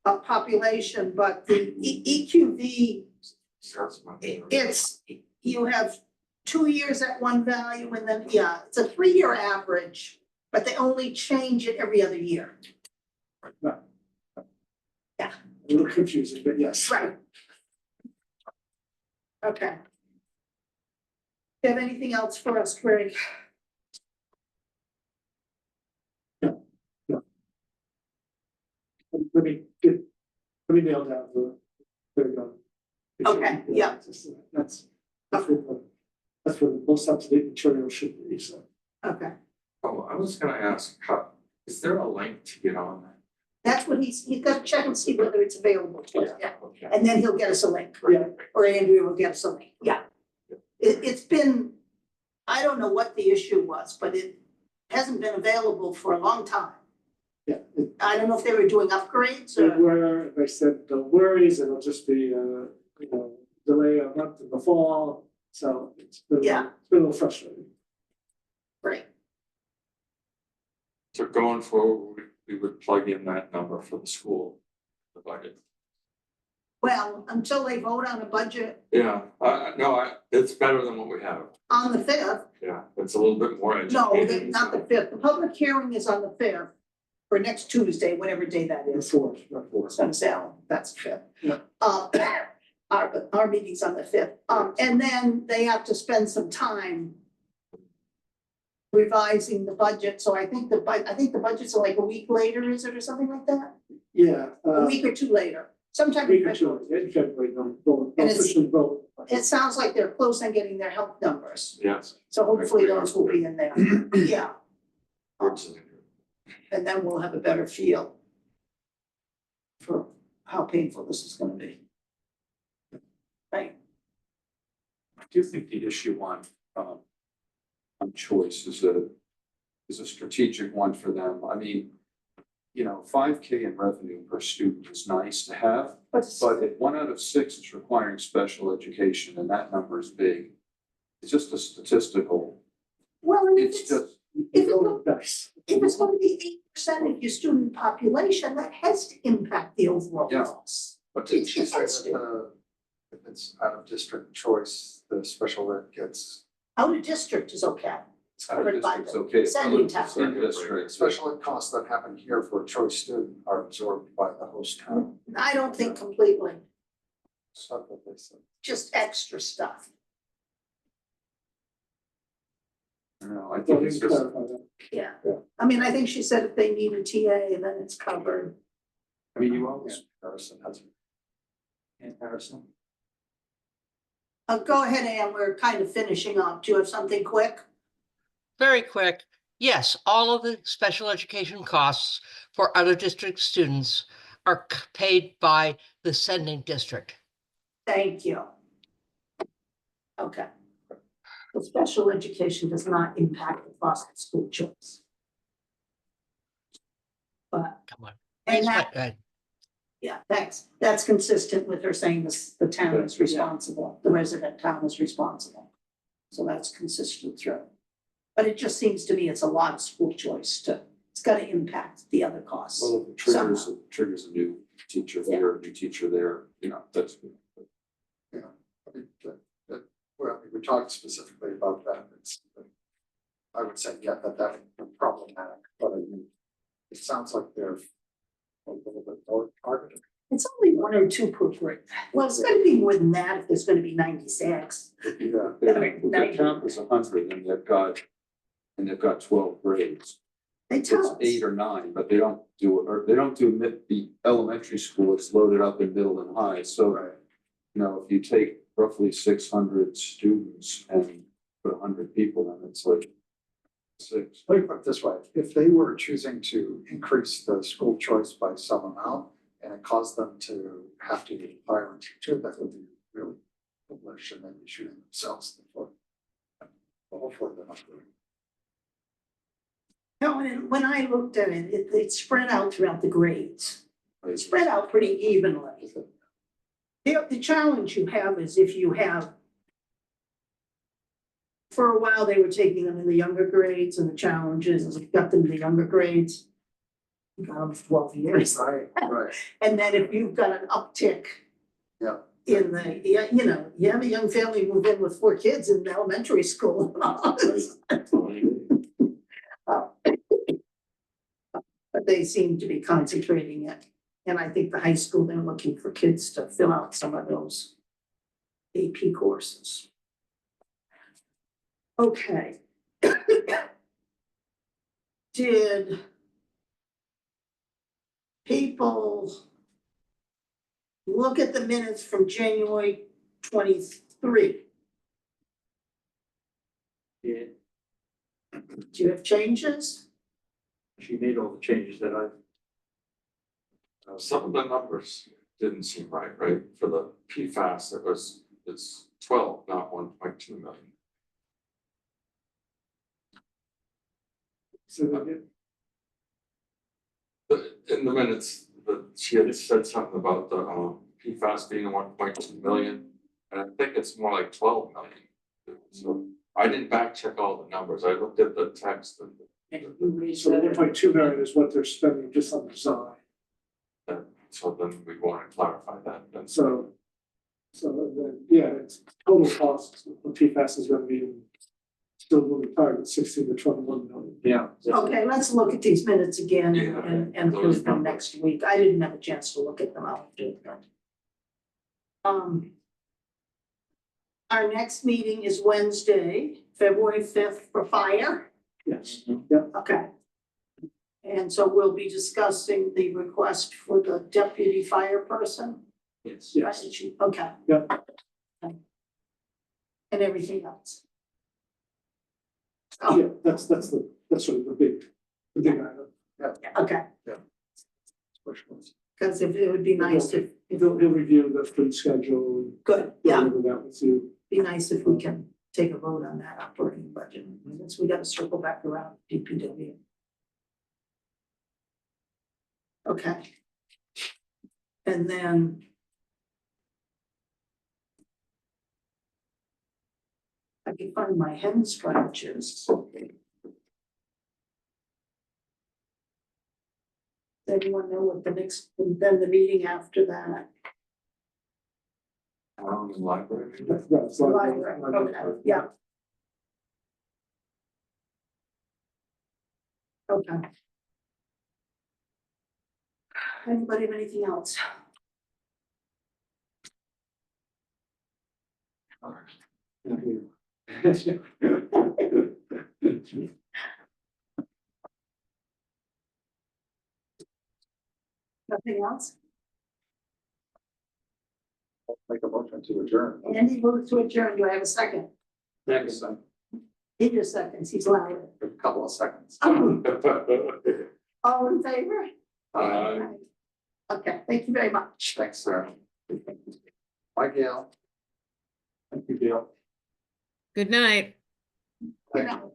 [SPEAKER 2] of population, but the EQV, it's, you have 2 years at one value and then, yeah, it's a 3-year average, but they only change it every other year.
[SPEAKER 7] A little confusing, but yes.
[SPEAKER 2] Right. Okay. Do you have anything else for us, Greg?
[SPEAKER 7] Let me nail down there you go.
[SPEAKER 2] Okay, yeah.
[SPEAKER 7] That's where the most up-to-date material should be, so.
[SPEAKER 2] Okay,
[SPEAKER 5] Oh, I was gonna ask, is there a link to get on that?
[SPEAKER 2] that's what he's got to check and see whether it's available to us, yeah.
[SPEAKER 5] Okay.
[SPEAKER 2] And then he'll get us a link,
[SPEAKER 7] Yeah.
[SPEAKER 2] or Andrea will get us a link, yeah. It's been, I don't know what the issue was, but it hasn't been available for a long time.
[SPEAKER 7] Yeah,
[SPEAKER 2] I don't know if they were doing upgrades
[SPEAKER 7] They
[SPEAKER 2] or,
[SPEAKER 7] were, they said, no worries, it'll just be, delay a month in the fall, so it's been,
[SPEAKER 2] Yeah.
[SPEAKER 7] it's been a little frustrating.
[SPEAKER 2] right,
[SPEAKER 5] So going forward, we would plug in that number for the school, the budget.
[SPEAKER 2] well, until they vote on a budget
[SPEAKER 5] Yeah, no, it's better than what we have.
[SPEAKER 2] on the fifth.
[SPEAKER 5] Yeah, it's a little bit more
[SPEAKER 2] No,
[SPEAKER 5] educated.
[SPEAKER 2] not the fifth, the public hearing is on the fifth, for next Tuesday, whatever day that
[SPEAKER 7] The
[SPEAKER 2] is.
[SPEAKER 7] fourth,
[SPEAKER 2] I was gonna say, oh, that's the fifth.
[SPEAKER 7] Yeah.
[SPEAKER 2] Our meeting's on the fifth, and then they have to spend some time revising the budget, so I think the budget's like a week later, is it, or something like that?
[SPEAKER 7] yeah,
[SPEAKER 2] A week or two later, sometime in
[SPEAKER 7] week or
[SPEAKER 2] February.
[SPEAKER 7] two, in February, they'll
[SPEAKER 2] And it's-
[SPEAKER 7] officially vote.
[SPEAKER 2] It sounds like they're close on getting their health numbers,
[SPEAKER 5] Yes.
[SPEAKER 2] so hopefully those will be in there, yeah. And then we'll have a better feel for how painful this is gonna be. Right,
[SPEAKER 8] I do think the issue on choice is a strategic one for them. I mean, 5K in revenue per student is nice to have,
[SPEAKER 2] but
[SPEAKER 8] but if 1 out of 6 is requiring special education and that number is big, it's just a statistical,
[SPEAKER 2] well, and
[SPEAKER 8] it's just,
[SPEAKER 2] if
[SPEAKER 7] Roll the dice.
[SPEAKER 2] it's gonna be 8% of your student population, that has to impact the overall
[SPEAKER 8] Yeah.
[SPEAKER 2] costs.
[SPEAKER 8] but
[SPEAKER 2] It
[SPEAKER 8] it's
[SPEAKER 4] She said
[SPEAKER 2] has
[SPEAKER 4] that
[SPEAKER 2] to.
[SPEAKER 4] if it's out of district choice, the special ed gets,
[SPEAKER 2] Out of district is okay, it's
[SPEAKER 8] out of
[SPEAKER 2] covered by
[SPEAKER 8] districts,
[SPEAKER 2] the
[SPEAKER 8] okay.
[SPEAKER 2] sending town.
[SPEAKER 8] It's in district.
[SPEAKER 4] special ed costs that happen here for a choice student are absorbed by the host town.
[SPEAKER 2] I don't think completely,
[SPEAKER 4] Stuff that they said.
[SPEAKER 2] just extra stuff.
[SPEAKER 8] No, I
[SPEAKER 7] Well,
[SPEAKER 8] think
[SPEAKER 7] you
[SPEAKER 8] it's
[SPEAKER 7] can
[SPEAKER 8] just,
[SPEAKER 7] clarify that.
[SPEAKER 2] Yeah,
[SPEAKER 7] Yeah.
[SPEAKER 2] I mean, I think she said if they need a TA, then it's covered.
[SPEAKER 8] I mean, you always,
[SPEAKER 4] Harrison has.
[SPEAKER 3] And Harrison?
[SPEAKER 2] Go ahead, Ann, we're kind of finishing up. Do you have something quick?
[SPEAKER 11] Very quick. Yes, all of the special education costs for other district students are paid by the sending district.
[SPEAKER 2] Thank you. Okay. The special education does not impact the cost of school choice. But,
[SPEAKER 11] Come on.
[SPEAKER 2] and
[SPEAKER 11] Please,
[SPEAKER 2] that, yeah, thanks. That's consistent with her saying this, the town is responsible, the resident town is responsible. So that's consistent through. But it just seems to me it's a lot of school choice to, it's gotta impact the other costs.
[SPEAKER 8] well, if it triggers a new teacher here, a new teacher there, that's.
[SPEAKER 4] I mean, well, we talked specifically about that, I would say, yeah, that would be problematic, but I mean, it sounds like they're a little bit more targeted.
[SPEAKER 2] It's only 1 or 2 per grade. Well, it's gonna be more than that if there's gonna be 96.
[SPEAKER 8] Yeah, their count is 100 and they've got 12 grades.
[SPEAKER 2] They
[SPEAKER 8] It's
[SPEAKER 2] tell us.
[SPEAKER 8] 8 or 9, but they don't do it, or they don't do the elementary school, it's loaded up in middle and high, so. If you take roughly 600 students and put 100 people in, it's like 6.
[SPEAKER 4] Let me put it this way, if they were choosing to increase the school choice by some amount and it caused them to have to hire a teacher, that would be really foolish and they'd be shooting themselves in the foot. But hopefully they're not doing.
[SPEAKER 2] No, and when I looked at it, it's spread out throughout the grades. It's spread out pretty evenly. The challenge you have is if you have. For a while, they were taking them in the younger grades, and the challenge is you got them in the younger grades. You got them for 12 years,
[SPEAKER 4] Right, right,
[SPEAKER 2] and then if you've got an uptick.
[SPEAKER 4] Yeah.
[SPEAKER 2] In the, you have a young family move in with 4 kids in elementary school. But they seem to be concentrating it, and I think the high school, they're looking for kids to fill out some of those AP courses. Okay. Did people look at the minutes from January 23?
[SPEAKER 3] Yeah,
[SPEAKER 2] Do you have changes?
[SPEAKER 3] she made all the changes that I,
[SPEAKER 5] Some of the numbers didn't seem right for the PFAS, it's 12, not 1.2 million.
[SPEAKER 7] So they did.
[SPEAKER 5] in the minutes, she had said something about the PFAS being 1.2 million. And I think it's more like 12 million. So I didn't back check all the numbers. I looked at the text and
[SPEAKER 7] So the 1.2 million is what they're spending just on design.
[SPEAKER 5] so then we want to clarify that. And
[SPEAKER 7] So then, yeah, it's total cost of PFAS is gonna be still moving target, 16 to 21 million.
[SPEAKER 3] Yeah.
[SPEAKER 2] Okay, let's look at these minutes again
[SPEAKER 5] Yeah,
[SPEAKER 2] and do
[SPEAKER 5] those
[SPEAKER 2] them
[SPEAKER 5] numbers.
[SPEAKER 2] next week. I didn't have a chance to look at them. I'll do them. Our next meeting is Wednesday, February 5th for fire.
[SPEAKER 7] Yes, yep,
[SPEAKER 2] Okay. And so we'll be discussing the request for the deputy fire person.
[SPEAKER 3] Yes.
[SPEAKER 7] yes.
[SPEAKER 2] Okay.
[SPEAKER 7] Yep.
[SPEAKER 2] And everything else.
[SPEAKER 7] Yeah, that's sort of the big item.
[SPEAKER 2] Okay,
[SPEAKER 4] Questions?
[SPEAKER 2] because if it would be nice if,
[SPEAKER 7] He'll review the food schedule.
[SPEAKER 2] good, yeah,
[SPEAKER 7] Go over that with you.
[SPEAKER 2] be nice if we can take a vote on that operating budget, since we gotta circle back around DPW. Okay. And then. I can find my hen scratches. Does anyone know what the next, then the meeting after that?
[SPEAKER 5] around the library.
[SPEAKER 7] That's
[SPEAKER 2] Library, okay, yeah. Okay. Anybody have anything else? Nothing else?
[SPEAKER 4] Make a motion to adjourn.
[SPEAKER 2] Andy moves to adjourn, do I have a second?
[SPEAKER 3] Next.
[SPEAKER 2] He just seconds, he's louder.
[SPEAKER 4] A couple of seconds.
[SPEAKER 2] All in favor?
[SPEAKER 5] Aye.
[SPEAKER 2] Okay, thank you very much.
[SPEAKER 4] Thanks, Sarah. Bye, Gail.
[SPEAKER 7] Thank you, Gail.
[SPEAKER 12] Good night.
[SPEAKER 2] You know.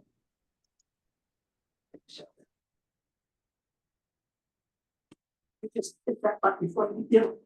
[SPEAKER 2] Just hit that button before you do.